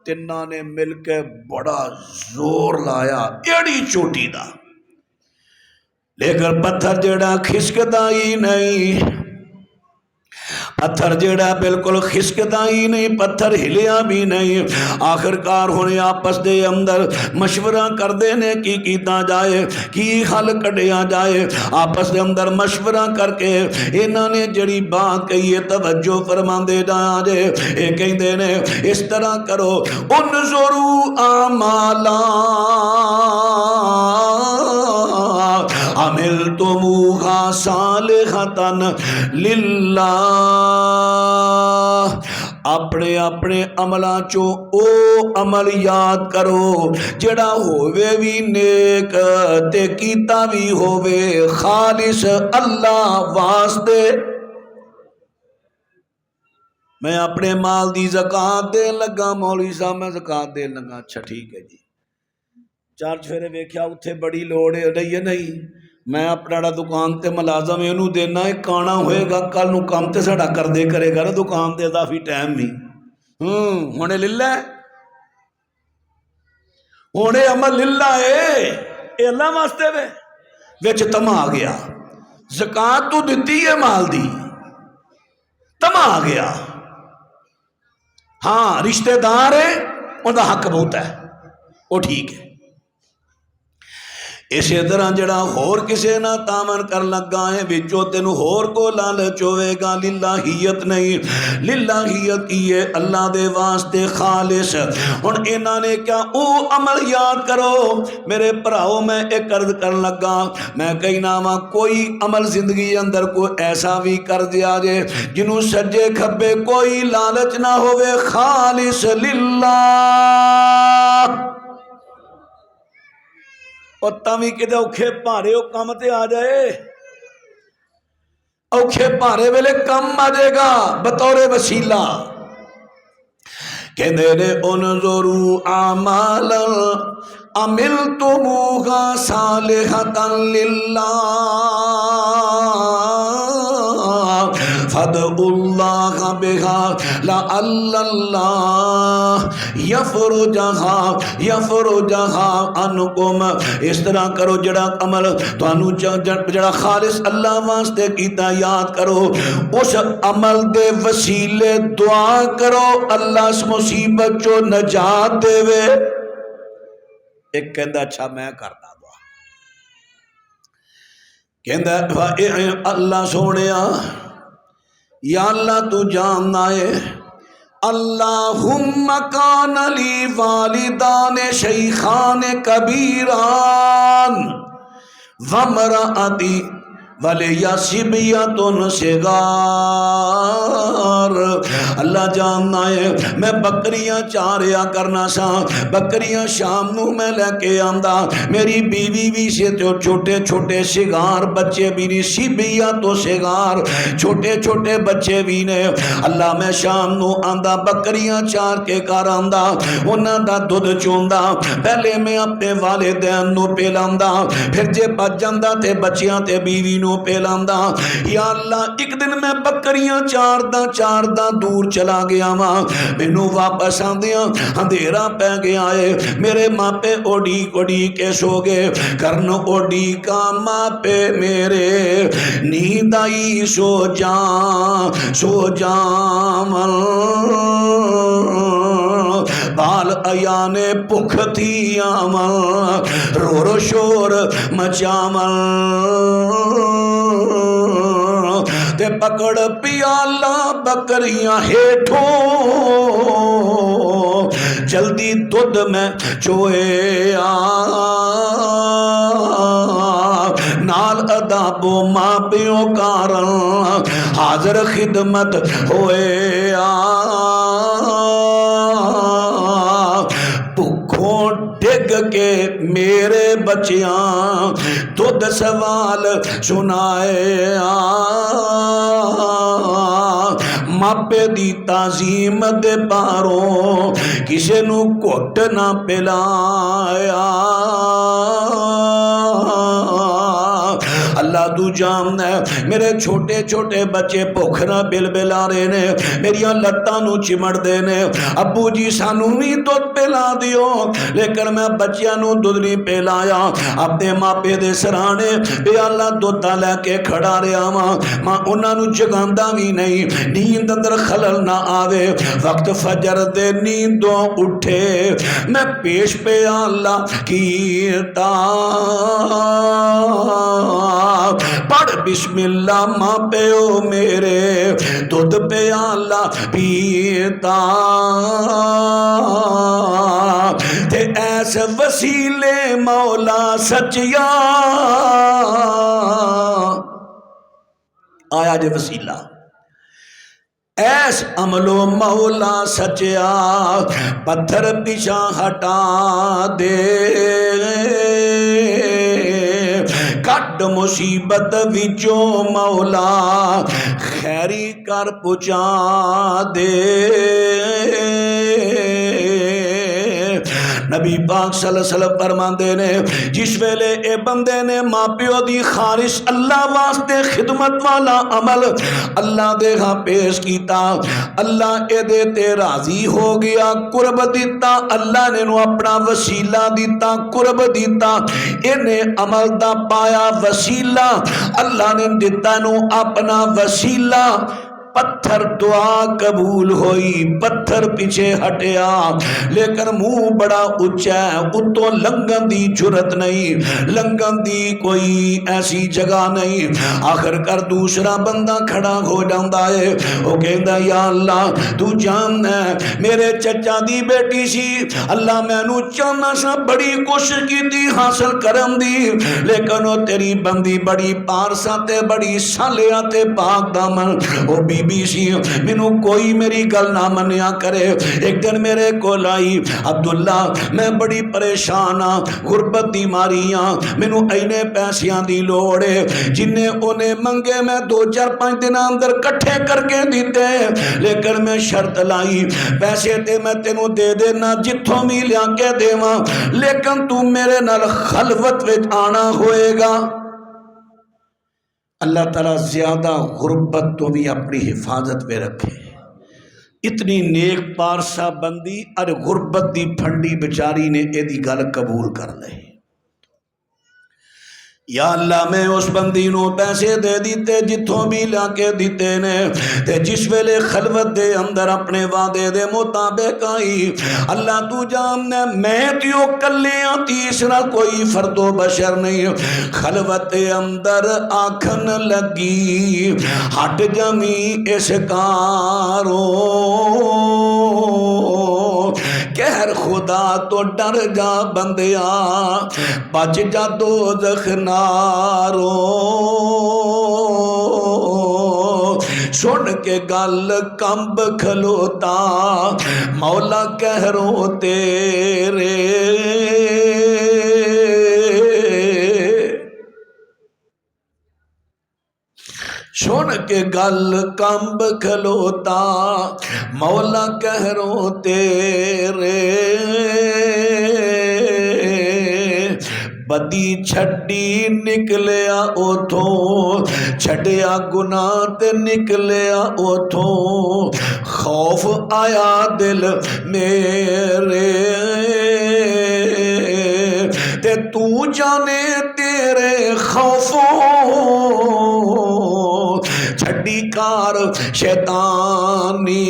تنہاں نے مل کے بڑا زور لایا ایڑی چوٹی دا، لیکن پتھر جڑا کھسکدا ہی نہیں، پتھر جڑا بالکل خسکدا ہی نہیں، پتھر ہلیا بھی نہیں۔ آخر کار ہونے آپس دے اندر مشورہ کر دینے کی کیتا جائے، کی حل کڈیا جائے۔ آپس دے اندر مشورہ کر کے انہاں نے جڑی بات کہی ہے توجہ فرما دے جایا جے، اے کہندے نے اس طرح کرو، انظروا اعمالا، عملتموہا صالحتن للہ، اپنے اپنے عملاں چو او عمل یاد کرو جڑا ہووے بھی نیک تے کیتا بھی ہووے خالص اللہ واسطے۔ میں اپنے مال دی زکات دین لگا، مولوی صاحب میں زکات دین لگا، اچھا ٹھیک ہے جی، چار چفیرے ویکھیا اتھے بڑی لوڑ ہے نہیں، میں اپنا دکان تے ملازم اینو دینا ہے، کانا ہوئے گا کل نو کام تے ساڑا کر دے کرے گا نا دکان تے اضافی ٹائم نہیں، ہونے للہ ہونے عمل للہ ہے، اے اللہ واسطے وے وچ تما آ گیا، زکات تو دیتی ہے مال دی، تما آ گیا، ہاں رشتہ دار ہے ان دا حق بہت ہے، وہ ٹھیک ہے۔ اسی طرح جڑا ہور کسے نہ تامن کر لگا ہے بچو تینو ہور کو لالچ ہوئے گا، للہیت نہیں، للہیت یہ اللہ دے واسطے خالص۔ ہن انہاں نے کیا او عمل یاد کرو میرے بھراؤ، میں ایک عرض کر لگا، میں کہنا وا کوئی عمل زندگی اندر کوئی ایسا بھی کر دیا جے جنوں سجے کھبے کوئی لالچ نہ ہوئے، خالص للہ، اور تاوی کدے اوکھے پارے او کم تے آ جائے، اوکھے پارے ویلے کم آ جائے گا بطور وسیلہ۔ کہندے نے انظروا اعمالا عملتموہا صالحۃ للہ فادعوا اللہ بہا لعل اللہ یفرجہا عنکم۔ اس طرح کرو جڑا عمل تانوں جڑا خالص اللہ واسطے کیتا یاد کرو، اس عمل دے وسیلے دعا کرو اللہ اس مصیبت چو نجات دے وے۔ ایک کہندا اچھا میں کرتا دعا، کہندا اللہ سونیا یا اللہ تو جاننا ہے، اللہم کان لی والدان شیخان کبیران وامرأتی ولی صبیۃ صغار۔ اللہ جاننا ہے میں بکریاں چاریا کرنا سا، بکریاں شام نو میں لے کے آندا، میری بیوی بھی سے تو چھوٹے چھوٹے صغار بچے بھی نہیں، صبیۃ صغار چھوٹے چھوٹے بچے بھی نے۔ اللہ میں شام نو آندا بکریاں چار کے کار آندا، انہاں دا دودھ چوندا، پہلے میں اپنے والدین نو پلاندا، پھر جے بچ جاندا تے بچیاں تے بیوی نو پلاندا۔ یا اللہ ایک دن میں بکریاں چار دا دور چلا گیا ماں، مینوں واپس آندیاں اندھیرا پہ گیا ہے، میرے ماں پہ اڑی کے سو گئے، کرن اڑی کا ماں پہ میرے نیند آئی سو جاں بال ایانے بھوک تھی آمن، رو شور مچامن تے پکڑ پیالہ بکریاں ہیٹھوں جلدی دودھ میں چوئے نال ادابو ماں پیو کارن حاضر خدمت ہوئے بھکھوں ڈگ کے میرے بچیاں دودھ سوال سنائے ماپے دی تعظیم دے پاروں کسے نو گھٹ نہ پلایا۔ اللہ تو جاننا ہے میرے چھوٹے چھوٹے بچے بھوک نہ بل بلا رہے نے، میریاں لتاں نو چمڑ دے نے، ابو جی سانو بھی دودھ پلا دیو، لیکن میں بچیاں نو دودھ نہیں پلایا، اپنے ماپے دے سرانے پیالہ دودھا لے کے کھڑا رہا ماں انہاں نو جگاندا بھی نہیں، نیند اندر خلل نہ آوے۔ وقت فجر دے نیندوں اٹھے میں پیش پیالہ کیتا، پڑھ بسم اللہ ماں پیو میرے دودھ پیالہ پیتا تے ایس وسیلے مولا سچیا آیا جے وسیلہ ایس عملو مولا سچیا پتھر پیچھا ہٹا دے کٹ مصیبت وچوں مولا خیری کر پہنچا دے نبی پاک صلی اللہ علیہ وسلم فرماندے نے جس ویلے اے بندے نے ماں پیو دی خالص اللہ واسطے خدمت والا عمل اللہ دے ہاں پیش کیتا اللہ اے دے تے راضی ہو گیا قرب دیتا اللہ نے نو اپنا وسیلہ دیتا قرب دیتا انہیں عمل دا پایا وسیلہ اللہ نے دیتا نو اپنا وسیلہ پتھر دعا قبول ہوئی پتھر پیچھے ہٹیا لیکن منہ بڑا اچھا ہے اتوں لنگن دی جرت نہیں لنگن دی کوئی ایسی جگہ نہیں آخر کر دوسرا بندہ کھڑا ہو جاندہ ہے وہ کہندہ یا اللہ تو جاننا ہے میرے چچا دی بیٹی سی اللہ میں نو چاہنا سا بڑی کوشش کی تھی حاصل کرم دی لیکن وہ تیری بندی بڑی پارسا تے بڑی سالیاں تے پاک دامن وہ بی بی سی مینو کوئی میری گل نہ منیا کرے ایک دن میرے کو لائی عبداللہ میں بڑی پریشان ہاں غربت دی ماریاں مینو اینے پیسیاں دی لوڑے جنہیں انہیں منگے میں 2-4-5 دن اندر کٹھے کر کے دیتے لیکن میں شرط لائی پیسے تے میں تینو دے دینا جتھوں بھی لیا کے دیواں لیکن تو میرے نال خلوت وچ آنا ہوئے گا اللہ تعالیٰ زیادہ غربت تو بھی اپنی حفاظت میں رکھے اتنی نیک پارسا بندی اور غربت دی پھنڈی بچاری نے ایدی گل قبول کر لے یا اللہ میں اس بندی نو پیسے دے دیتے جتھوں بھی لا کے دیتے نے تے جس ویلے خلوت دے اندر اپنے وعدے دے مطابق آئی اللہ تو جاننے میں تیو کلیاں تیسرا کوئی فرد و بشر نہیں خلوت دے اندر آکھن لگی ہٹ جمی اس کارو کہر خدا تو ڈر جا بندیا بچ جا دوزخ نارو سن کے گل کمب کھلوتا مولا کہرو تیرے سن کے گل کمب کھلوتا مولا کہرو تیرے بدی چھڈی نکلیا اوتھوں چھڈیا گناہ تے نکلیا اوتھوں خوف آیا دل میرے تے تو جانے تیرے خوفوں چھڈی کار شیطانی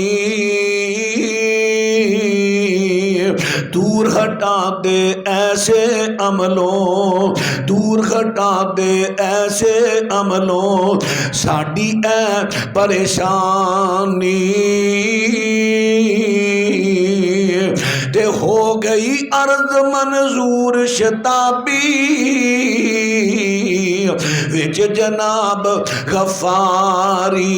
دور ہٹا دے ایسے عملوں دور ہٹا دے ایسے عملوں ساڈی اے پریشانی تے ہو گئی عرض منظور شتابی وچ جناب غفاری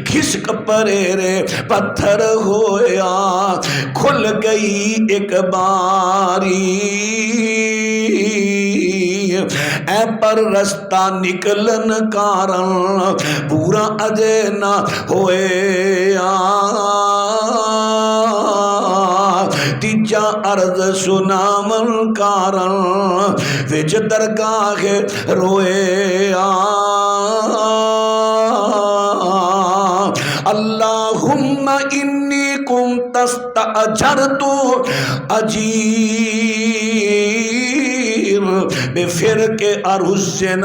کھسک پریرے پتھر ہویا کھل گئی ایک باری اے پر رستہ نکلن کارن پورا اجے نہ ہوئے تیجا عرض سنامن کارن وچ درگاہ روئے اللہم انی کنت استأجرت اجیر بے فرق ارسن،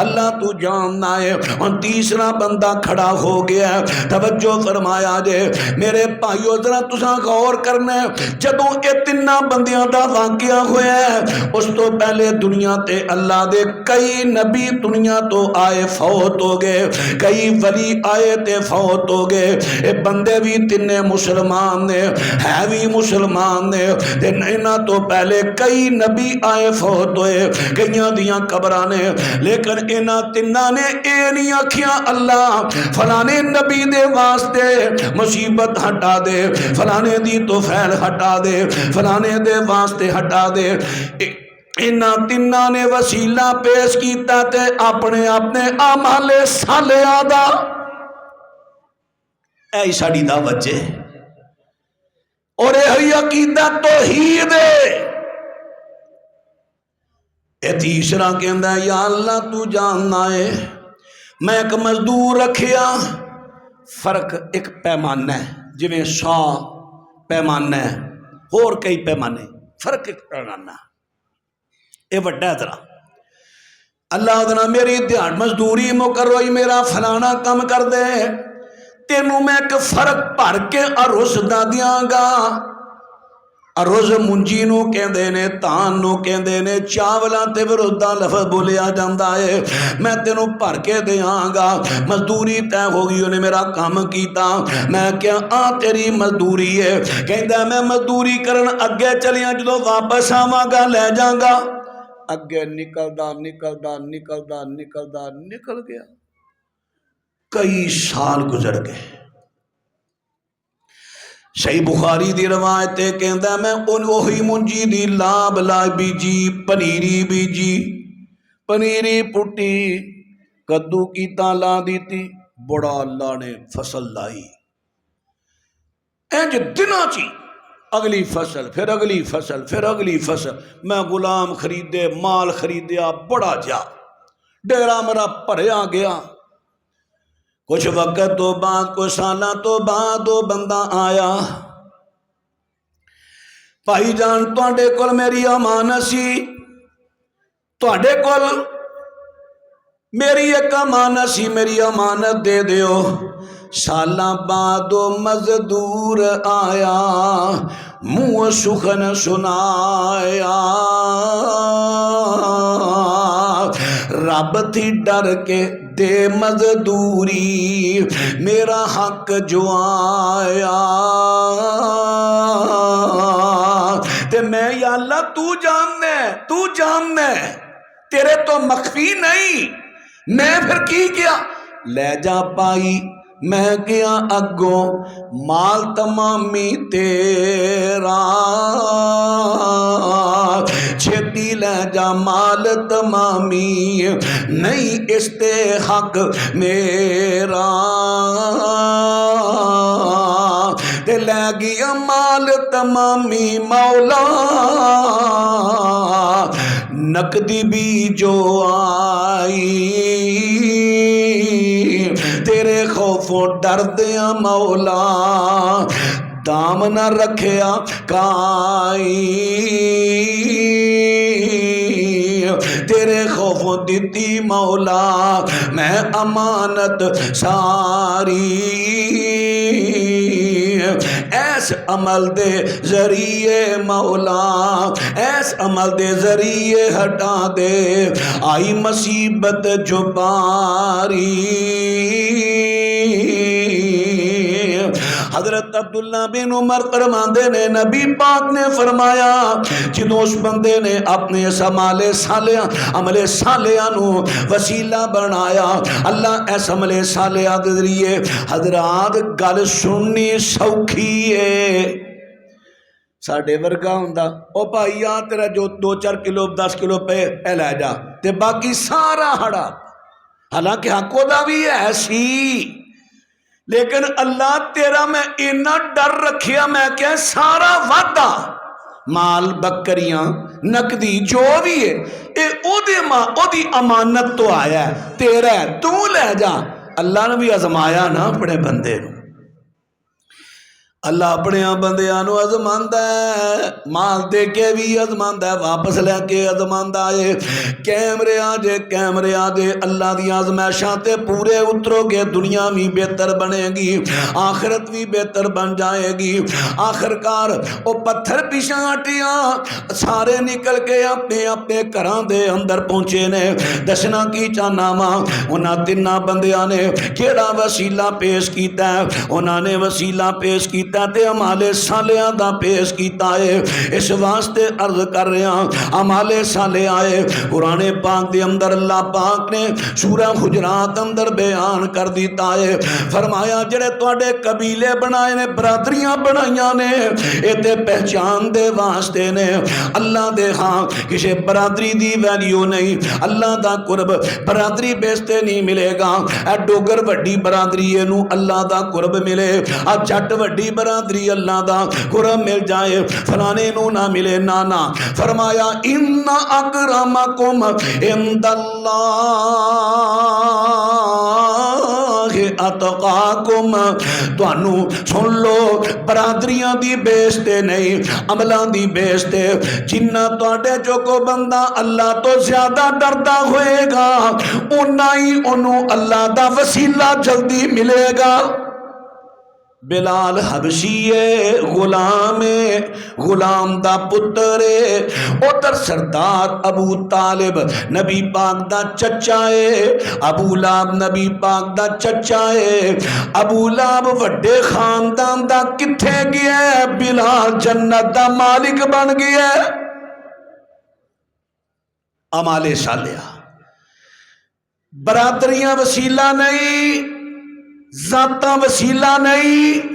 اللہ تو جاننا ہے۔ اور تیسرا بندہ کھڑا ہو گیا، توجہ فرمایا جے میرے بھائیو ذرا تساں غور کرنا ہے، جدوں اے تیناں بندیاں دا واقعہ ہویا ہے اس تو پہلے دنیا تے اللہ دے کئی نبی دنیا تو آئے فوت ہو گئے، کئی ولی آئے تے فوت ہو گئے، اے بندے بھی تینے مسلمان نے، ہے بھی مسلمان نے، تے انہاں تو پہلے کئی نبی آئے فوت ہوئے، کئیاں دیاں قبراں نے، لیکن انہاں تیناں نے اے نہیں آکھیا اللہ فلانے نبی دے واسطے مصیبت ہٹا دے، فلانے دی تو فیل ہٹا دے، فلانے دے واسطے ہٹا دے۔ انہاں تیناں نے وسیلہ پیش کیتا تے اپنے اپنے اعمال صالحہ دا، اے ساڈی دعوت جے، اور یہ عقیدہ توحید ہے۔ اے تیسرا کہندا ہے یا اللہ تو جاننا ہے میں ایک مزدور رکھیا، فرق ایک پیمانہ ہے، جویں 100 پیمانہ ہے، اور کئی پیمانے، فرق ایک پیمانہ، اے وڈا ہے ذرا۔ اللہ دنا میری دیہڑ مزدوری مقرر میرا فلانا کم کر دے، تینوں میں ایک فرق بھر کے عرض دا دیاں گا۔ عرض منجی نو کہندے نے، تان نو کہندے نے، چاولاں تے وردا لفظ بولیا جاندا ہے، میں تینوں بھر کے دیاں گا۔ مزدوری طے ہو گئی، انہیں میرا کام کیتا، میں کیا تیری مزدوری ہے، کہندا میں مزدوری کرن اگے چلیاں، جدوں واپس آواں گا لے جاں گا۔ اگے نکلدا نکلدا نکلدا نکلدا نکل گیا، کئی سال گزر گئے۔ صحیح بخاری دی روایت ہے، کہندا میں وہی منجی دی لاب لا بیجی، پنیری بیجی، پنیری پٹی، کدو کی تالا دیتی، بڑا اللہ نے فصل لائی، انج دنوں چی اگلی فصل، پھر اگلی فصل، پھر اگلی فصل، میں غلام خریدے، مال خریدیا، بڑا جا ڈیرا میرا بھریا گیا۔ کچھ وقت تو بعد، کچھ سالاں تو بعد وہ بندہ آیا، بھائی جان تواڈے کول میری امانت سی، تواڈے کول میری ایک امانت سی، میری امانت دے دیو۔ سالاں بعد وہ مزدور آیا، منہ سخن سنایا، رب تھی ڈر کے دے مزدوری، میرا حق جو آیا، تے میں یا اللہ تو جاننے، تو جاننے، تیرے تو مخفی نہیں۔ میں پھر کی کیا، لے جا پائی، میں گیا اگوں مال تمامی تیرا، چھتی لے جا مال تمامی، نہیں اس تے حق میرا، تے لے گیا مال تمامی مولا، نقدی بھی جو آئی، تیرے خوفوں ڈر دیا مولا، دام نہ رکھیا کائی، تیرے خوفوں دیتی مولا میں امانت ساری، ایس عمل دے ذریعے مولا، ایس عمل دے ذریعے ہٹا دے آئی مصیبت جو پاری۔ حضرت عبداللہ بن عمر فرماندے نے، نبی پاک نے فرمایا جدوں اس بندے نے اپنے اس عمل صالحہ نو وسیلہ بنایا، اللہ اس عمل صالحہ دے ذریعے، حضرات گل سننی سوکھی ہے، ساڈے ورگا ہوندا او بھائی آ تیرا جو 2-4 کلو 10 کلو پہ لے جا تے باقی سارا ہڑا، حالانکہ حق دا بھی ہے سی، لیکن اللہ تیرا میں اینا ڈر رکھیا، میں کہ سارا وعدہ مال بکریاں نقدی جو بھی ہے اے او دی امانت تو آیا ہے، تیرا ہے، تو لے جا۔ اللہ نے بھی آزمایا نا اپنے بندے نو، اللہ اپنے بندیاں نو ازماندا ہے، مال دے کے بھی ازماندا ہے، واپس لے کے ازماندا ہے۔ کیمرے آجے اللہ دی آزمائشاں تے پورے اترو گے، دنیا بھی بہتر بنے گی، آخرت بھی بہتر بن جائے گی۔ آخر کار او پتھر پیچھے ہٹیاں سارے نکل کے اپنے اپنے گھراں دے اندر پہنچے نے۔ دسنا کی چاہنا وا انہاں تیناں بندیاں نے کیڑا وسیلہ پیش کیتا ہے؟ انہاں نے وسیلہ پیش کیتا تے اعمال صالحہ دا پیش کیتا ہے۔ اس واسطے عرض کر رہا اعمال صالحہ آئے قرآن پاک دے اندر اللہ پاک نے سورہ حجرات اندر بیان کر دیتا ہے، فرمایا جڑے تواڈے قبیلے بنائے نے، برادریاں بنائیاں نے، اے تے پہچان دے واسطے نے۔ اللہ دے ہاں کسی برادری دی ویلیو نہیں، اللہ دا قرب برادری بیستے نہیں ملے گا۔ اے ڈوگر وڈی برادری نو اللہ دا قرب ملے، آ جٹ وڈی برادری اللہ دا قرب مل جائے، فلانے نو نہ ملے، نانا فرمایا ان اکرمکم عند اللہ اتقاکم۔ تانوں سن لو برادریاں دی بیستے نہیں، عملاں دی بیستے، جنہ تواڈے جو کو بندہ اللہ تو زیادہ ڈردا ہوئے گا اُنہ ہی انہوں اللہ دا وسیلہ جلدی ملے گا۔ بلال حبشی غلام دا پتر ادھر سردار ابو طالب نبی پاک دا چچا ہے، ابو لہب نبی پاک دا چچا ہے۔ ابو لہب وڈے خاندان دا کتھے گیا ہے؟ بلال جنت دا مالک بن گیا ہے۔ اعمال صالحہ برادریاں وسیلہ نہیں، ذاتاں وسیلہ نہیں،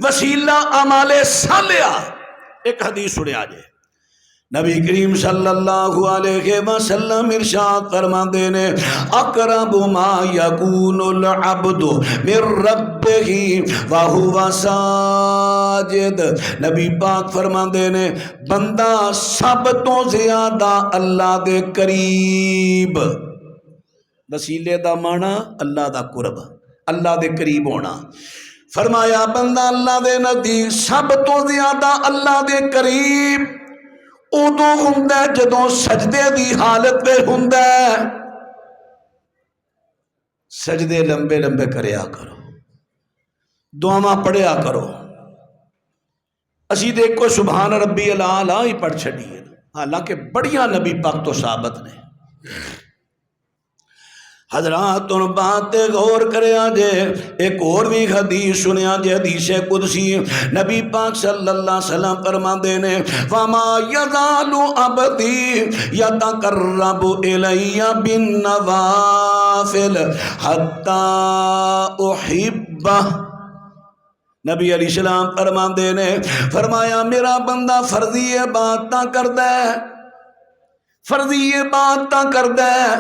وسیلہ اعمال صالحہ۔ ایک حدیث سنیا جائے، نبی کریم صلی اللہ علیہ وسلم ارشاد فرماندے نے اقرب ما یکون العبد من ربہ وہو ساجد۔ نبی پاک فرماندے نے بندہ سب تو زیادہ اللہ دے قریب، وسیلے دا معنی اللہ دا قرب، اللہ دے قریب ہونا۔ فرمایا بندہ اللہ دے نزدیک سب تو زیادہ اللہ دے قریب ادو ہوندا ہے جدوں سجدے دی حالت میں ہوندا ہے۔ سجدے لمبے لمبے کریا کرو، دعاواں پڑھیا کرو۔ اسی دیکھو سبحان ربی الاعلیٰ ہی پڑھ چھڑیے، حالانکہ بڑیاں نبی پاک تو ثابت نے۔ حضرات ان بات غور کریا جے، ایک اور بھی حدیث سنیا جے، حدیث قدسی نبی پاک صلی اللہ علیہ وسلم فرماندے نے وَمَا يَزَالُ عَبْدِي يَتَقَرَّبُ إِلَيَّ بِالنَّوَافِلِ حَتَّى أُحِبَّهُ۔ نبی علیہ السلام فرماندے نے فرمایا میرا بندہ فرضی عبادتاں کردا ہے، فرضی عبادتاں کردا ہے،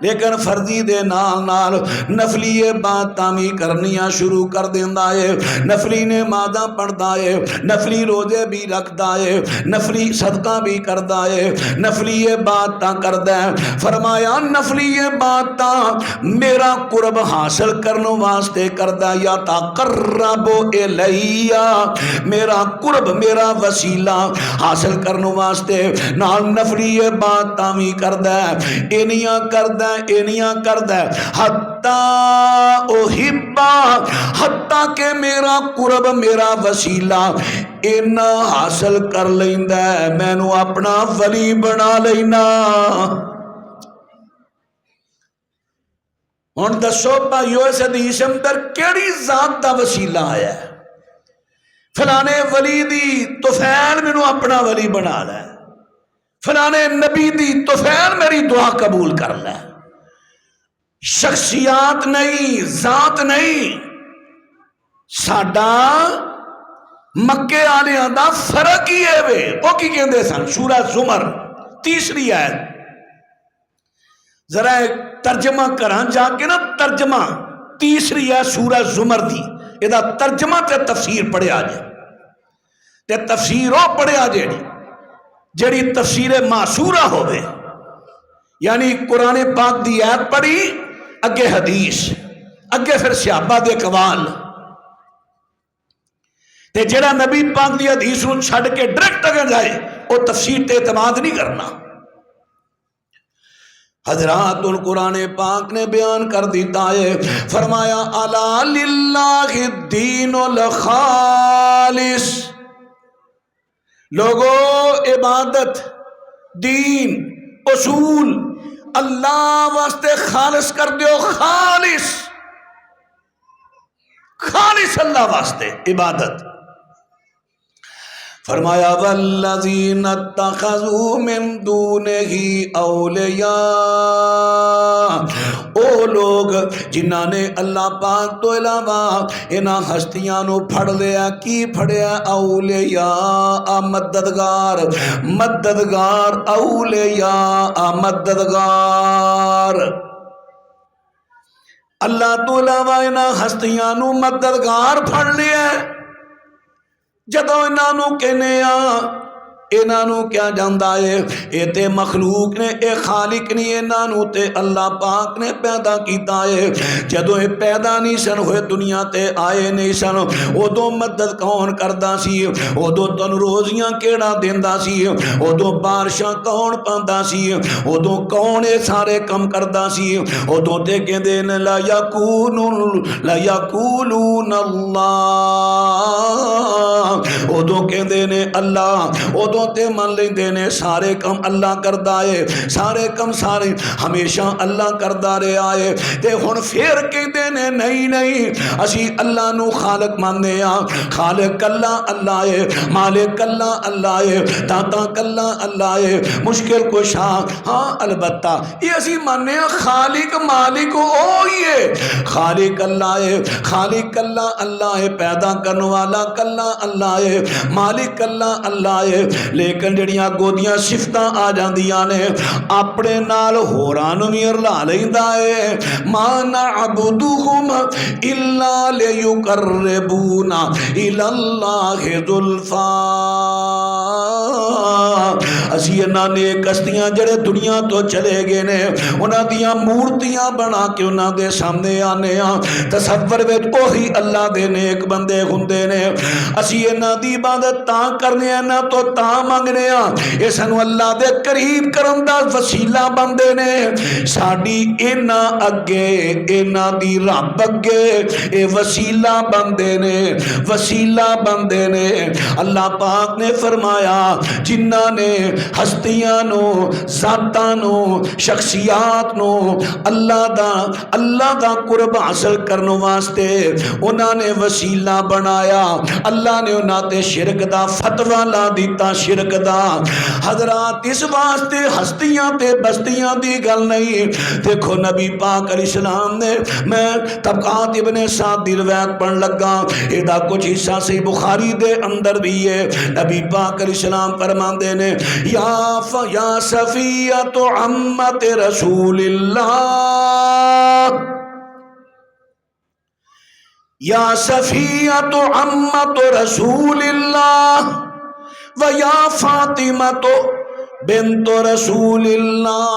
لیکن فرضی دے نال نال نفلی عبادتاں بھی کرنیاں شروع کر دیندا ہے۔ نفلی نمازاں پڑھدا ہے، نفلی روزے بھی رکھدا ہے، نفلی صدقہ بھی کردا ہے، نفلی عبادتاں کردا ہے۔ فرمایا نفلی عبادتاں میرا قرب حاصل کرنے واسطے کردا یا تقرب الیہ، میرا قرب میرا وسیلہ حاصل کرنے واسطے نال نفلی عبادتاں بھی کردا ہے، اینیاں کردا ہے، اینیاں کردا ہے حتی احبا، حتی کہ میرا قرب میرا وسیلہ اینا حاصل کر لیندا ہے میں نو اپنا ولی بنا لینا۔ ہن دسو بھائیو اس حدیث اندر کیڑی ذات دا وسیلہ آیا ہے؟ فلانے ولی دی طفیل مینوں اپنا ولی بنا لے، فلانے نبی دی طفیل میری دعا قبول کر لے۔ شخصیات نہیں، ذات نہیں، ساڈا مکے آلیاں دا فرق ہی ہے وے۔ وہ کی کہندے سن؟ سورہ زمر 3 آیت، ذرا ترجمہ کراں جا کے نا، ترجمہ 3 ہے سورہ زمر دی، یہ ترجمہ تے تفسیر پڑھیا جائے، تے تفسیر وہ پڑھیا جیڑی تفسیر معصورہ ہوئے، یعنی قرآن پاک دی آیت پڑھی، اگے حدیث، اگے پھر صحابہ دے اقوال، تے جڑا نبی پاک دی حدیث نو چھڈ کے ڈائریکٹ اگر جائے وہ تفسیر تے اعتماد نہیں کرنا۔ حضرات القرآن پاک نے بیان کر دیتا ہے، فرمایا الا للہ الدین الخالص، لوگو عبادت، دین، اصول اللہ واسطے خالص کر دیو، خالص خالص اللہ واسطے عبادت۔ فرمایا والذین اتخذوا من دونہ اولیاء، او لوگ جنہاں نے اللہ پاک تو علاوہ انہاں ہستیاں نو پھڑ لیا، کی پھڑیا؟ اولیاء مددگار، مددگار اولیاء مددگار، اللہ تو علاوہ انہاں ہستیاں نو مددگار پھڑ لیا۔ جدو انہاں نو کہنے انہاں نو کیا جاندا ہے اے تے مخلوق نے، اے خالق نہیں، انہاں نو تے اللہ پاک نے پیدا کیتا ہے۔ جدو اے پیدا نہیں سن ہوئے، دنیا تے آئے نہیں سن، ادو مدد کون کردا سی؟ ادو تن روزیاں کیڑا دیندا سی؟ ادو بارشاں کون پاندا سی؟ ادو کون اے سارے کم کردا سی؟ ادو تے کہندے نے لا یقولون اللہ، ادو کہندے نے اللہ، ادو تے من لیندے نے سارے کم اللہ کردا ہے، سارے کم سارے ہمیشہ اللہ کردا رہا ہے۔ تے ہن پھر کہندے نے نہیں نہیں اسی اللہ نو خالق ماننے ہاں، خالق اللہ اللہ ہے، مالک اللہ اللہ ہے، داتا اللہ اللہ ہے، مشکل کشا ہاں البتہ یہ اسی ماننے ہاں خالق مالک وہی ہے، خالق اللہ ہے، خالق اللہ اللہ ہے، پیدا کرنے والا کلا اللہ ہے، مالک اللہ اللہ ہے۔ لیکن جڑیاں گودیاں صفتاں آ جاندیاں نے اپنے نال ہوراں نوں وی رلا لیندا ہے، ما نعبدہم الا لیقربونا الی اللہ زلفا، اسی انہاں نے کشتیاں جڑے دنیا تو چلے گئے نے انہاں دیاں مورتیاں بنا کے انہاں دے سامنے آنے ہاں، تصور وچ اوہی اللہ دے نیک بندے ہوندے نے، اسی انہاں دی عبادت تاں کرنے ہیں نہ تو تاں منگنے ہاں، یہ سانو اللہ دے قریب کرن دا وسیلہ بندے نے، ساڈی انہاں اگے انہاں دی رب اگے اے وسیلہ بندے نے، وسیلہ بندے نے۔ اللہ پاک نے فرمایا جنہاں نے ہستیاں نو، ذاتاں نو، شخصیات نو اللہ دا قرب حاصل کرنے واسطے انہاں نے وسیلہ بنایا، اللہ نے انہاں تے شرک دا فتوہ لا دیتا، شرک دا۔ حضرات اس واسطے ہستیاں تے بستیاں دی گل نہیں، دیکھو نبی پاک علیہ السلام نے، میں طبقات ابن سعد دی روایت پڑھن لگا، ایدہ کچھ حصہ سے بخاری دے اندر بھی ہے، نبی پاک علیہ السلام فرماندے نے یا صفیۃ عمت رسول اللہ، یا صفیۃ عمت رسول اللہ و یا فاطمۃ بنت رسول اللہ،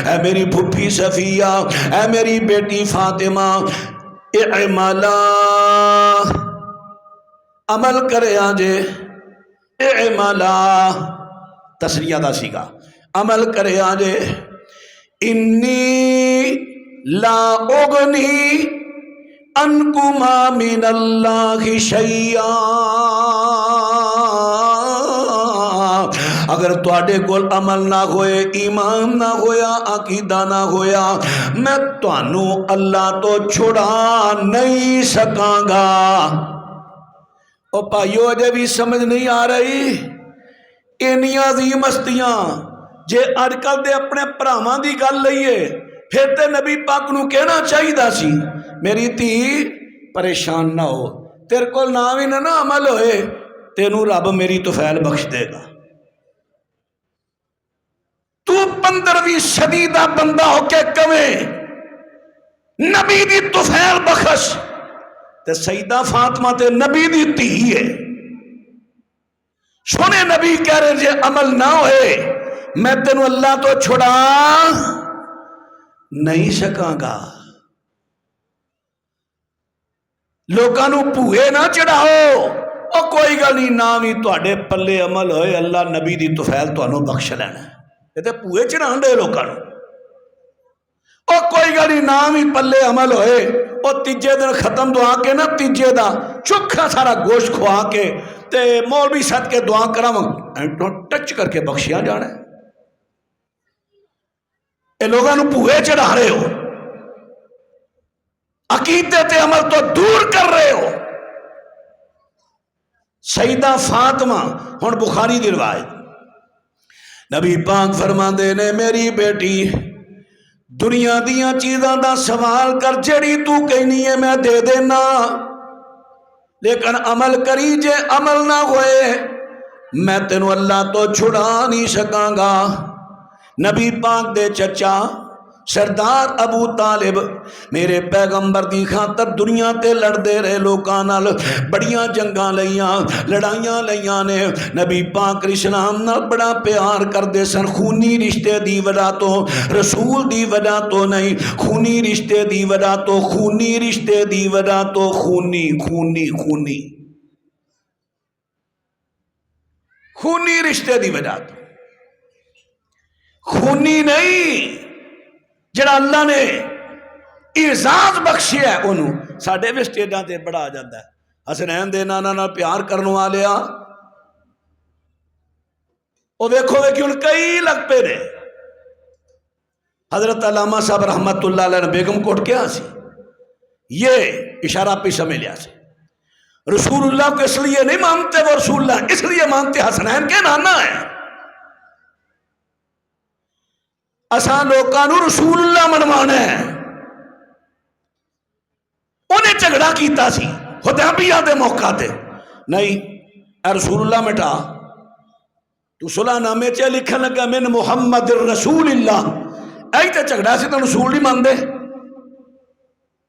اے میری پھپھی صفیہ، اے میری بیٹی فاطمہ، اعملا، عمل کرے آجے، اعملا تسریہ دا سیگا، عمل کرے آجے، انی لا اغنی انکما من اللہ شیئا، اگر تواڈے کول عمل نہ ہوئے، ایمان نہ ہویا، عقیدہ نہ ہویا، میں تانوں اللہ تو چھڑا نہیں سکاں گا۔ او پائیو اجے بھی سمجھ نہیں آ رہی، اینیاں عظیم ہستیاں جے اج کل دے اپنے بھراواں دی گل لئیے پھر تے نبی پاک نو کہنا چاہیے سی میری تھی پریشان نہ ہو، تیرے کو نہ بھی نہ عمل ہوئے تینوں رب میری طفیل بخش دے گا۔ تو 15ویں صدی دا بندہ ہو کے کمیں نبی دی طفیل بخش، تے سیدہ فاطمہ تے نبی دی تھی ہے، سونے نبی کہہ رہے جے عمل نہ ہوئے میں تینوں اللہ تو چھڑا نہیں سکاں گا۔ لوگوں کو بھوئے نہ چڑھاؤ، اور کوئی گل نہیں، نہ بھی تے پلے عمل ہوئے اللہ نبی دی توفیل تمہیں بخش لینا، یہ تو بھوئے چڑھا دے لوگوں، اور کوئی گل نہیں، نہ بھی پلے عمل ہوئے، اور تیجے دن ختم دعا کے نا، تیجے دا چوکھا سارا گوشت کھوا کے تے مولوی سد کے دعا کرا ٹچ کر کے بخشیا جانا ہے۔ یہ لوگوں کو بھوئے چڑھا رہے ہو، عقیدے تے عمل تو دور کر رہے ہو۔ سیدہ فاطمہ، ہن بخاری دی روایت، نبی پاک فرماندے نے میری بیٹی دنیا دیاں چیزاں دا سوال کر، جڑی تو کہنی ہے میں دے دینا، لیکن عمل کری، جے عمل نہ ہوئے میں تینوں اللہ تو چھڑا نہیں سکاں گا۔ نبی پاک دے چچا سردار ابو طالب میرے پیغمبر دی خاطر دنیا تے لڑ دے رہے لوکاں نال، بڑیاں جنگاں لیاں، لڑائیاں لیاں نے، نبی پاک اسلام نال بڑا پیار کر دے سن، خونی رشتے دی وجہ تو، رسول دی وجہ تو نہیں، خونی رشتے دی وجہ تو، خونی رشتے دی وجہ تو، خونی خونی خونی خونی رشتے دی وجہ تو، خونی نہیں، جڑا اللہ نے اعزاز بخشیا ہے انہوں ساڈے بھی سٹیجاں تے بڑا آ جاتا ہے، حسنین دے نانا نال پیار کرن والیا وہ ویکھو ویکھی ہن کئی لگ پے نے۔ حضرت علامہ صاحب رحمت اللہ علیہ نے بیگم کوٹ کیا سی، یہ اشارہ پہ سمجھ لیا سی، رسول اللہ کو اس لیے نہیں مانتے وہ رسول اللہ اس لیے مانتے حسنین کے نانا ہے۔ اساں لوکاں نوں رسول اللہ منوانا ہے، انہیں جھگڑا کیتا سی حدیبیہ دے موقع تے، نہیں اے رسول اللہ مٹا، تو صلح نامے چے لکھن لگا من محمد رسول اللہ، ایک تے جھگڑا سی تو رسول نہیں مان دے،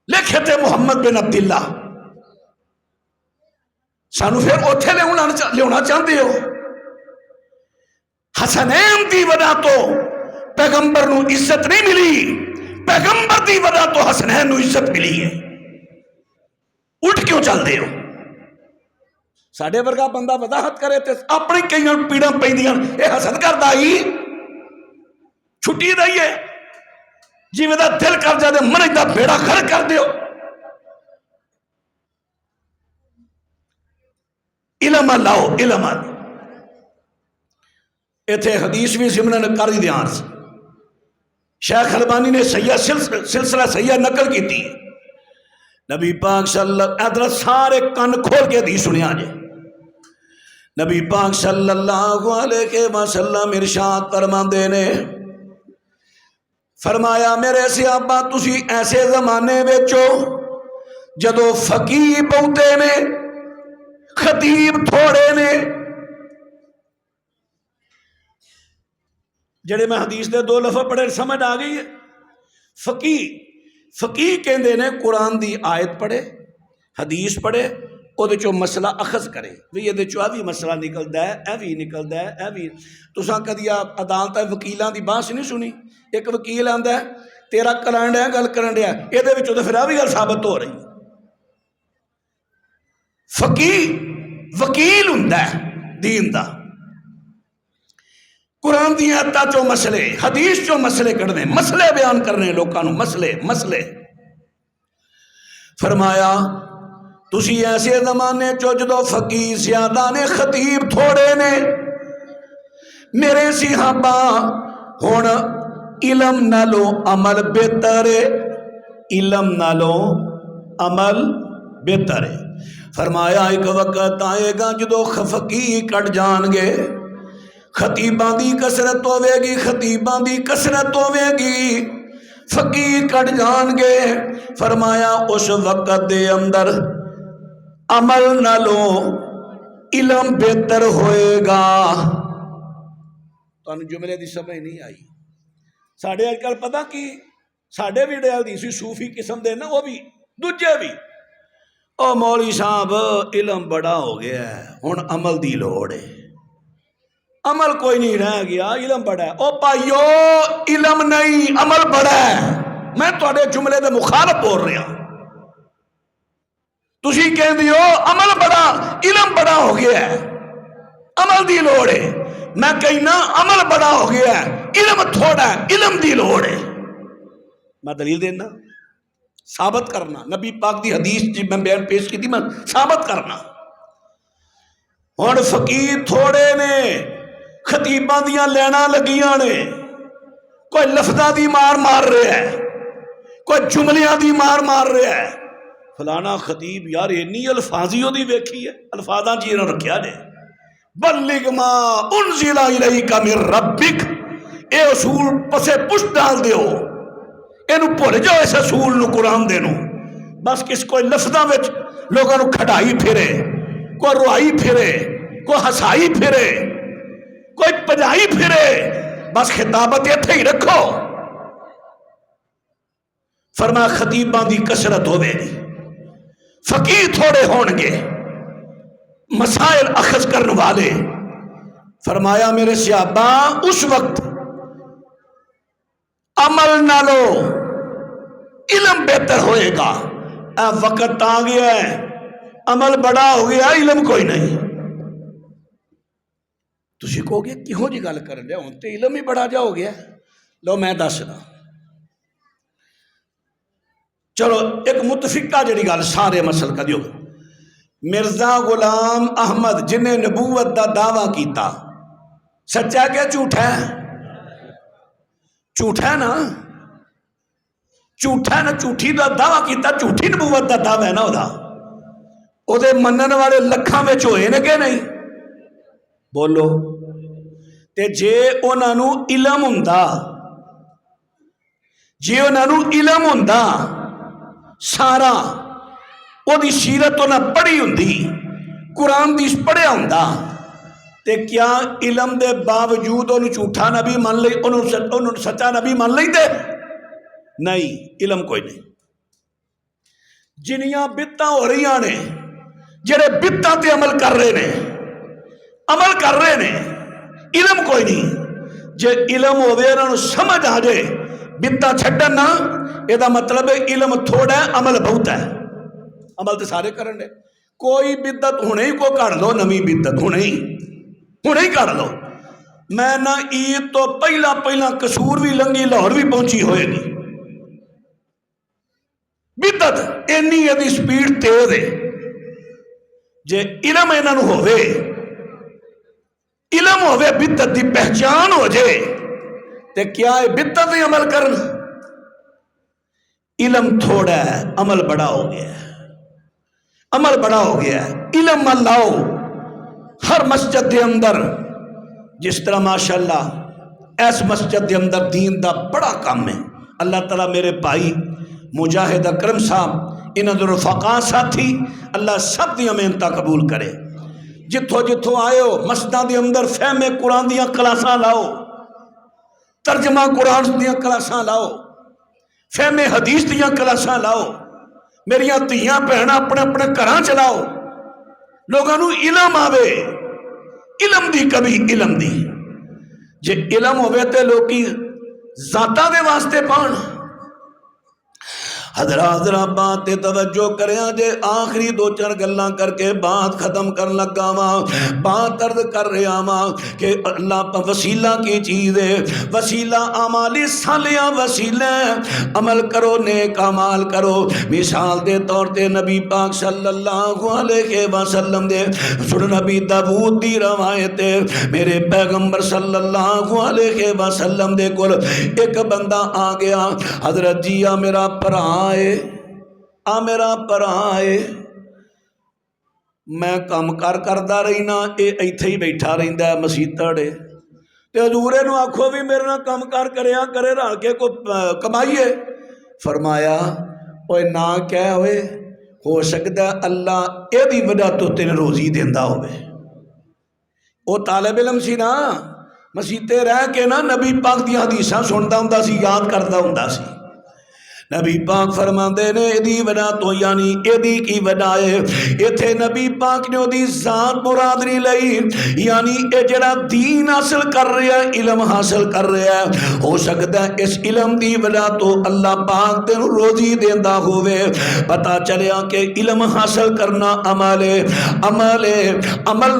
لکھے تے محمد بن عبداللہ، سانو پھر اوتھے لیونا چاہتے ہو۔ حسنین دی وجہ تو پیغمبر نو عزت نہیں ملی، پیغمبر دی وجہ تو حسنین نو عزت ملی ہے، اٹھ کیوں چل دے ہو؟ ساڑھے ورگا بندہ وضاحت کرے تے اپنی کئی پیڑاں پیندیاں، اے حسد کر دائی چھٹی دائیے جی میں دا دل کر جا دے منج دا بیڑا گھر کر دیو۔ علم لاؤ، علم لاؤ، ایتھے حدیث بھی ضمن کر دیاں سے شیخ البانی نے سلسلہ صحیح نقل کی تھی، نبی پاک صلی اللہ علیہ وسلم سارے کن کھول کے دی سنیا جے، نبی پاک صلی اللہ علیہ وسلم ارشاد فرماندے نے، فرمایا میرے صحابہ تسی ایسے زمانے وچو جدو فقیہ بہتے نے خطیب تھوڑے نے، جڑے میں حدیث دے دو لفظ پڑھے سمجھ آ گئی ہے، فقیہ کہندے نے قرآن دی آیت پڑھے حدیث پڑھے او دے چو مسئلہ اخذ کرے، بھی یہ دے چو بھی مسئلہ نکلدا ہے، اے بھی نکلدا ہے، اے بھی تساں کدی عدالت وکیلاں دی بحث نہیں سنی، ایک وکیل آندا ہے تیرا کلان ڈیا گل کرن ڈیا، اے دے وچوں تے پھر آ بھی گل ثابت ہو رہی۔ فقیہ وکیل ہوندا ہے دین دا، قرآن دی آیتاں چو مسئلے حدیث چو مسئلے کڑنے، مسئلے بیان کرنے لوکاں نوں، مسئلے فرمایا تسی ایسے زمانے چو جدو فقیہ زیادہ نے خطیب تھوڑے نے، میرے صحابہ ہن علم نالو عمل بہتر ہے، علم نالو عمل بہتر ہے۔ فرمایا ایک وقت آئے گا جدو فقیہ کٹ جان گے، خطیباں دی کثرت ہوے گی، خطیباں دی کثرت ہوے گی، فقیر کٹ جان گے۔ فرمایا اس وقت دے اندر عمل نالو علم بہتر ہوئے گا۔ تو انہوں جملے دی سمجھ نہیں آئی، ساڑھے آج کل پتہ کی ساڑھے بھی ڈیل دی صوفی قسم دے نا، وہ بھی دوجے بھی او مولوی صاحب علم بڑا ہو گیا ہے ہن عمل دی لوڑ ہے، عمل کوئی نہیں رہ گیا، علم بڑا ہے۔ او پائیو علم نہیں عمل بڑا ہے، میں تواڈے جملے دے مخالف بول رہا، تسی کہندے ہو عمل بڑا علم بڑا ہو گیا ہے، عمل دی لوڑ ہے، میں کہنا عمل بڑا ہو گیا ہے علم تھوڑا ہے، علم دی لوڑ ہے۔ میں دلیل دینا، ثابت کرنا، نبی پاک دی حدیث جی میں بیان پیش کی تھی، میں ثابت کرنا۔ ہن فقیر تھوڑے نے، خطیباں دیاں لینا لگیاں نے، کوئی لفظاں دی مار مار رہا ہے، کوئی جملیاں دی مار مار رہا ہے۔ فلانا خطیب یار اینی الفاظیوں دی ویکھی ہے، الفاظاں جی انہوں رکھیا نے، بلغ ما انزل الیک من ربک، اے اصول پسے پشت ڈال دیو، اینو بھول جاؤ اس اصول نو قرآن دے نو، بس کس کوئی لفظاں وچ لوگاں نو کھڑائی پھرے، کوئی روائی پھرے، کوئی ہسائی پھرے، کوئی پجائی پھرے، بس خطابت اتھے ہی رکھو۔ فرمایا خطیباں دی کثرت ہوے گی، فقیر تھوڑے ہون گے، مسائل اخذ کرنے والے۔ فرمایا میرے صحابہ اس وقت عمل نہ لو، علم بہتر ہوئے گا۔ اے وقت آ گیا ہے، عمل بڑا ہو گیا، علم کوئی نہیں۔ تسی کہو گے کیوں جی گل کر لیا، ہوں تے علم ہی بڑا جا ہو گیا۔ لو میں دسنا، چلو ایک متفقہ جڑی گل سارے مسل کا دیو، مرزا غلام احمد جنہیں نبوت دا دعویٰ کیتا، سچا کیا جھوٹا ہے؟ جھوٹا ہے نا، جھوٹا ہے نا، جھوٹی دا دعویٰ کیتا، جھوٹی نبوت دا دعویٰ ہے نا دا، او دے منن والے لکھاں میں ہوئے نے کہ نہیں؟ بولو تے جے انہاں نو علم ہوندا، جے انہاں نو علم ہوندا سارا، او دی سیرت انہاں پڑھی ہوندی، قرآن دی پڑھیا ہوندا، تے کیا علم دے باوجود انہوں جھوٹا نبی مان لئی، انہوں سچا نبی مان لئی دے؟ نہیں، علم کوئی نہیں۔ جنیاں بدتاں ہو رہی نے، جڑے بدتاں تے عمل کر رہے نے، عمل کر رہے نے، علم کوئی نہیں۔ جے علم ہوئے انہوں سمجھ آ جائے بدتاں چھڈن نا، یہ دا مطلب ہے علم تھوڑا ہے عمل بہت ہے۔ عمل تے سارے کرن دے، کوئی بدت ہونے ہی کو کر لو، نمی بدت ہونے ہی کر لو۔ میں نہ عید تو پہلا قصور بھی لنگی، لاہور بھی پہنچی ہوئے نہیں۔ بدت اینی ایدی سپیڈ تیز ہے، جے علم انہوں ہوئے، علم ہوئے بدت دی پہچان ہو جائے، تے کیا ہے بدت دی عمل کرن؟ علم تھوڑا ہے، عمل بڑا ہو گیا ہے، عمل بڑا ہو گیا ہے۔ علم لاؤ ہر مسجد دے اندر، جس طرح ماشاءاللہ اس مسجد دے اندر دین دا بڑا کام ہے۔ اللہ تعالیٰ میرے بھائی مجاہد اکرم صاحب، انہاں دے رفقا ساتھی، اللہ سب دی محنتاں قبول کرے۔ جتھوں جتھوں آئے ہو مسجداں دے اندر فہم قرآن دیاں کلاساں لاؤ، ترجمہ قرآن دیاں کلاساں لاؤ، فہم حدیث دیاں کلاساں لاؤ، میریاں تیاں بہناں اپنے اپنے گھراں چلاؤ، لوگاں نو علم آوے، علم دی کبھی علم دی، جے علم ہوئے تے لوگی ذاتہ دے واسطے پان۔ حضرات بات توجہ کریں، جے آخری دو چار گلاں کر کے بات ختم کر لگا ماں، بات عرض کر رہا ماں کہ اللہ پا وسیلہ کی چیز ہے، وسیلہ عمالی صالحہ وسیلہ، عمل کرو نیک عمال کرو۔ مثال دے طور تے نبی پاک صلی اللہ علیہ وسلم دے سن نبی داؤد دی روایت ہے، میرے پیغمبر صلی اللہ علیہ وسلم دے کول ایک بندہ آ گیا، حضرت جی آ میرا پرا آ میرا پرائے، میں کام کردا رہینا، اے ایتھے ہی بیٹھا رہندا ہے مسیتڑے، تے حضور نو آکھو بھی میرے نال کام کریا کرے، رل کے کو کمائیے۔ فرمایا اوے نہ کہہ ہوئے، ہو سکتا ہے اللہ اے دی وجہ تو تیرے روزی دیندا ہوئے۔ او طالب علم سی نا، مسیتے رہ کے نا نبی پاک دی حدیثاں سندا ہوندا سی، یاد کردا ہوندا سی۔ نبی پاک فرماندے نے ایدی وجہ تو یعنی ایدی کی وجہ ہے ایتھے نبی پاک نے دی ذات مراد نہیں لئی یعنی اے جڑا دین حاصل کر رہا ہے علم حاصل کر رہا ہے ہو سکتا ہے اس علم دی وجہ تو اللہ پاک تینوں روزی دیندا ہوئے پتہ چلیا کہ علم حاصل کرنا عمل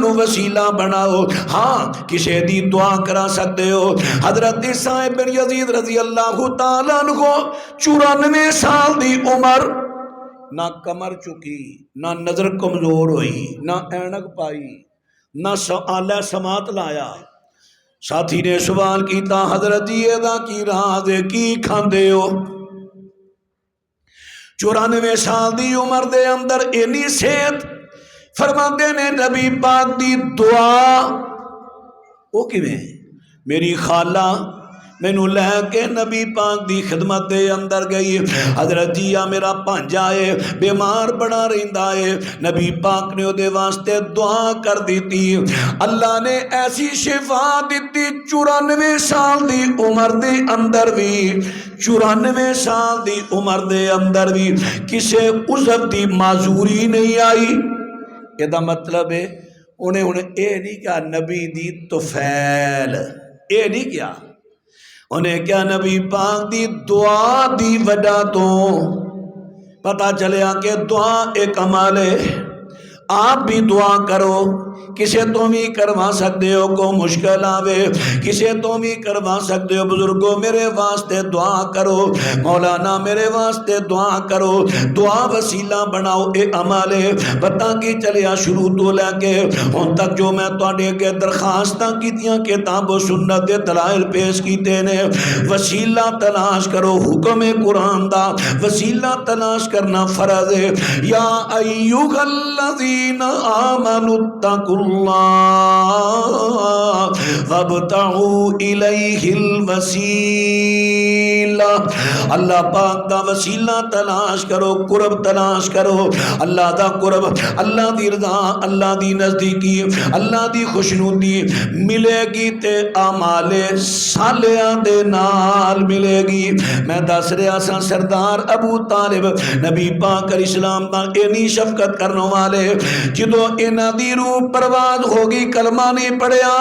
نو وسیلہ بناؤ ہاں کسے دی دعا کرا سکتے ہو حضرت صاحب بن یزید رضی اللہ تعالیٰ عنہ 94 سال دی عمر نہ کمر چکی نہ نظر کمزور ہوئی نہ اینک پائی نہ آلہ سماعت لایا ساتھی نے سوال کیتا حضرت جی دا کی راز کی کھاندے ہو 94 سال دی عمر دے اندر اینی صحت فرماندے نے نبی پاک دی دعا او کیویں میری خالہ مینوں لے کے نبی پاک دی خدمت دے اندر گئی حضرت جی میرا پانجا ہے بیمار بڑا رہندا ہے نبی پاک نے دے واسطے دعا کر دیتی اللہ نے ایسی شفا دیتی 94 سال دی عمر دے اندر بھی 94 سال دی عمر دے اندر بھی کسے عذر دی معذوری نہیں آئی یہ دا مطلب ہے انہیں اے نہیں کہا نبی دی طفیل اے نہیں کیا انہیں کیا نبی پاک دی دعا دی وجہ تو پتہ چلیا کہ دعا ایک عمل ہے آپ بھی دعا کرو کسے تو بھی کروا سکتے ہو کو مشکل آوے کسے تو بھی کروا سکتے ہو بزرگوں میرے واسطے دعا کرو مولانا میرے واسطے دعا کرو دعا وسیلہ بناؤ اے عمل ہے پتہ کی چلیا شروع تو لے کے ہن تک جو میں تواڈے اگے درخواستاں کیتیاں کتاب و سنت دے دلائل پیش کیتے نے وسیلہ تلاش کرو حکم قرآن دا وسیلہ تلاش کرنا فرض ہے یا ایھا الذین آمنوا اتقوا اللہ وابتغوا الیہ الوسیلہ اللہ پاک دا وسیلہ تلاش کرو قرب تلاش کرو اللہ دا قرب اللہ دی رضا اللہ دی نزدیکی اللہ دی خوشنودی ملے گی تے اعمال صالحہ دے نال ملے گی میں دس رہا سا سردار ابو طالب نبی پاک علیہ السلام دا اینی شفقت کرنے والے جدو انہاں دی روح پرواز ہوگی کلمہ نہیں پڑھیا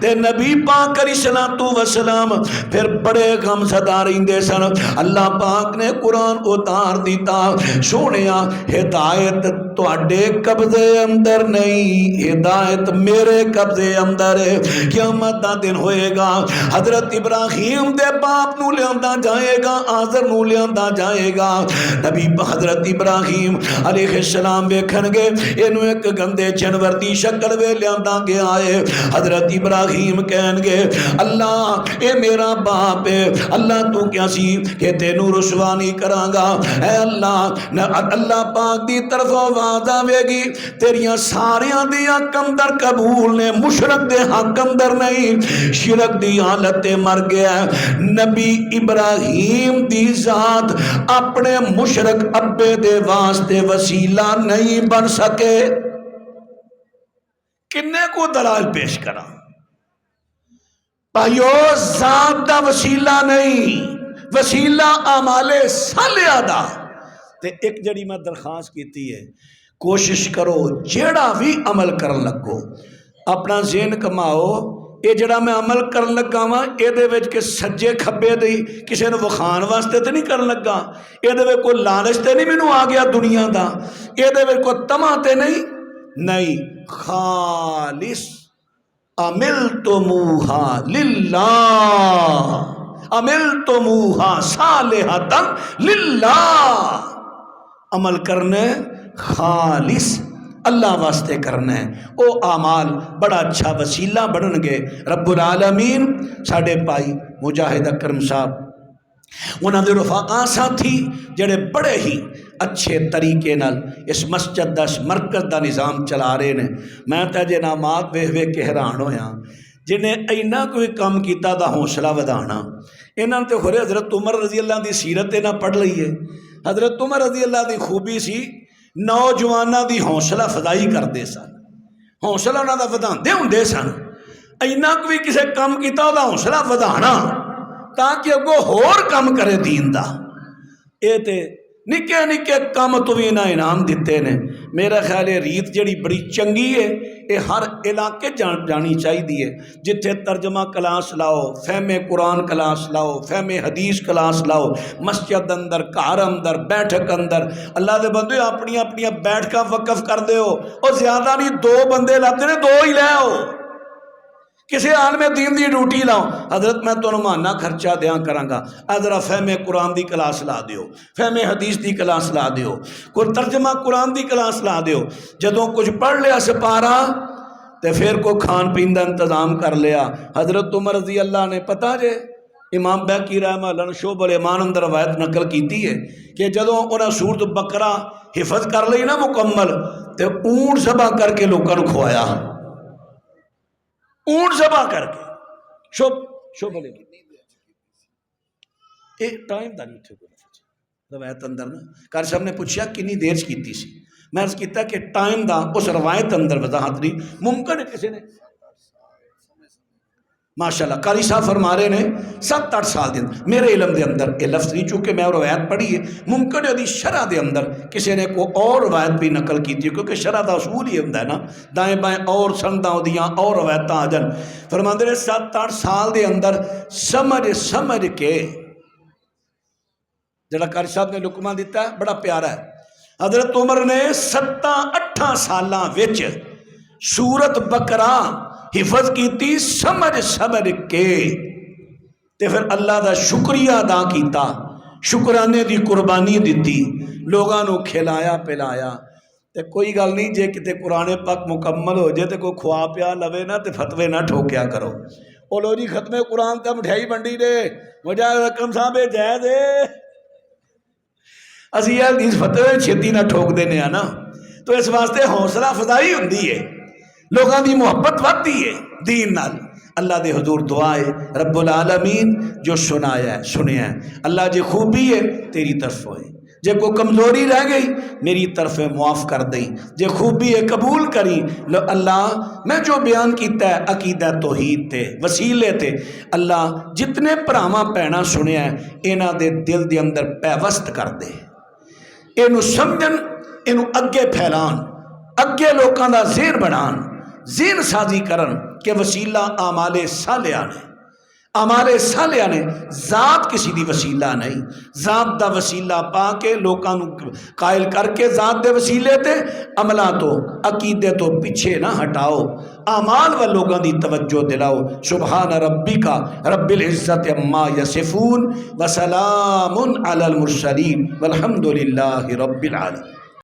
تے نبی پاک علیہ السلام پھر بڑے غم صدا رہندے سن اللہ پاک نے قرآن اتار دیتا سونیا ہدایت تواڈے قبضے اندر نہیں ہدایت میرے قبضے اندر ہے قیامت دا دن ہوئے گا حضرت ابراہیم دے باپ نو لیاندا جائے گا آزر نو لیاندا جائے گا نبی حضرت ابراہیم علیہ السلام ویکھن گے اینو ایک گندے جانور دی شکل وے لیاندا گیا ہے حضرت ابراہیم کہن گے اللہ اے میرا باپ ہے اللہ تو کیا سی کہ تینوں رسوا نہیں کراں گا اے اللہ پاک دی طرف آواز آوے گی تیریاں ساریاں دیاں کمدر قبول نے مشرک دے حق اندر نہیں شرک دی حالت مر گیا نبی ابراہیم دی ذات اپنے مشرک ابے دے واسطے وسیلہ نہیں بن سکے کنے کو دلائل پیش کرا بھائیو ذات دا وسیلہ نہیں وسیلہ اعمال صالحہ دا تے ایک جڑی میں درخواست کیتی ہے کوشش کرو جیڑا بھی عمل کرن لگو اپنا ذہن کماؤ یہ جڑا میں عمل کرن لگا وا یہ کہ سجے کھبے دی کسی نے وکھان واسطے تو نہیں کرن لگا یہ کوئی لالچ تے نہیں مینوں آ گیا دنیا دا یہ کوئی تما تے نہیں خالص عملتموہا للہ عملتموہا صالحۃ للہ عمل کرنے خالص اللہ واسطے کرنا ہے او اعمال بڑا اچھا وسیلہ بنن گے رب العالمین ساڈے بھائی مجاہد اکرم صاحب انہاں دے رفقا ساتھی جڑے بڑے ہی اچھے طریقے نال اس مسجد دا مرکز دا نظام چلا رہے ہیں میں تے جے نامات ویکھ کے حیران ہویا جنہیں اینا کوئی کام کیتا دا حوصلہ ودانا انہاں تے خورے حضرت عمر رضی اللہ دی سیرت نہ پڑھ لئیے حضرت عمر رضی اللہ دی خوبی سی نوجوانہ دی حوصلہ فضائی کردے سن حوصلہ انہاں دا وداندے ہوندے سن اینا کوئی کسے کام کیتا دا حوصلہ ودانا تاکہ اگو ہور کام کرے دین دا یہ تو نکے نکے کام تو بھی انہیں انعام دیتے نے. میرا خیال ہے ریت جڑی بڑی چنگی ہے یہ ہر علاقے جانی چاہیے. جتھے ترجمہ کلاس لاؤ، فہم قرآن کلاس لاؤ، فہم حدیث کلاس لاؤ، مسجد اندر، گھر اندر، بیٹھک اندر. اللہ دے بندے اپنی اپنی بیٹھکاں وقف کر دیو اور زیادہ نہیں 2 بندے لاتے نے 2 ہی لے آؤ. کسی عالم دین دی ڈیوٹی لاؤ. حضرت میں تمہیں ماہانہ خرچہ دیاں کراں گا، ذرا فہم قرآن دی کلاس لا دیو، فہم حدیث دی کلاس لا دیو، کوئی ترجمہ قرآن دی کلاس لا دیو. جدوں کچھ پڑھ لیا سپارہ تے پھر کو کھان پین دا انتظام کر لیا. حضرت عمر رضی اللہ نے پتہ جے امام بیہقی رحمہ اللہ نے شعب الایمان اندر روایت نقل کیتی ہے کہ جدوں انہاں سورۃ بقرہ حفظ کر لئی نا مکمل تے اونٹ ذبح کر کے لوکاں نوں کھوایا. اونٹ ذبح کر کے شوب لے ایک ٹائم دا نہیں تھے روایت اندر نا. قاری صاحب نے پوچھا کنی دیر کیتی سی، میں عرض کیتا کہ ٹائم دا اس روایت اندر وضاحت نہیں. ممکن ہے کسی نے ماشاءاللہ قاری صاحب فرما رہے نے 7-8 سال دے اندر. میرے علم دے اندر یہ لفظ نہیں چونکہ میں روایت پڑھی ہے. ممکن ہے شرح دے اندر کسی نے کوئی اور روایت بھی نقل کی تھی کیونکہ شرح دا اصول ہی ہوتا ہے نا دائیں بائیں اور سنداں دیاں اور روایتاں آ جان. فرماندے نے 7-8 سال دے اندر سمجھ کے جڑا قاری صاحب نے لکمہ دیتا ہے بڑا پیارا ہے. حضرت عمر نے 7-8 سالاں وچ سورت بقرہ حفظ کیتی سمجھ کے تے پھر اللہ دا شکریہ ادا کیتا، شکرانے دی قربانی دیتی، لوگاں نو کھلایا پلایا. تے کوئی گل نہیں جے کتے قرآن پاک مکمل ہو جائے تے کوئی کھوا پیا لوے نا تے فتوے نہ ٹھوکیا کرو. او لو جی ختم قرآن تے مٹھائی بنڈی دے وجہ رقم صاحب جائز ہے. اسی حدیث فتوے چھتی نہ ٹھوک دینے ہیں نا. تو اس واسطے حوصلہ افزائی ہوندی ہے، لوگاں دی محبت ودی ہے دین نال. اللہ دے حضور دعا ہے رب العالمین جو سنایا ہے سنیا ہے. اللہ جے خوبی ہے تیری طرف ہوئے، جے کوئی کمزوری رہ گئی میری طرف معاف کر دیں، جے خوبی ہے قبول کری. اللہ میں جو بیان کیتا ہے عقیدہ توحید تے وسیلے تے اللہ جتنے پراواں پینا سنیا ہے انہاں دے دل دے اندر پیوست کر دے، اینو سمجھن، اینو اگے پھیلان، اگے لوکاں دا ذہن بنان، ذہن سازی کرن کہ وسیلہ اعمال صالحہ نے. اعمال صالحہ نے ذات کسی دی وسیلہ نہیں، ذات دا وسیلہ پا کے لوکاں نو قائل کر کے ذات دے وسیلے تے عملہ تو عقیدے تو پیچھے نہ ہٹاؤ، اعمال و لوگاں دی توجہ دلاؤ. سبحان ربک رب العزت عما یصفون وسلام علی المرسلین والحمد للہ رب العالمین.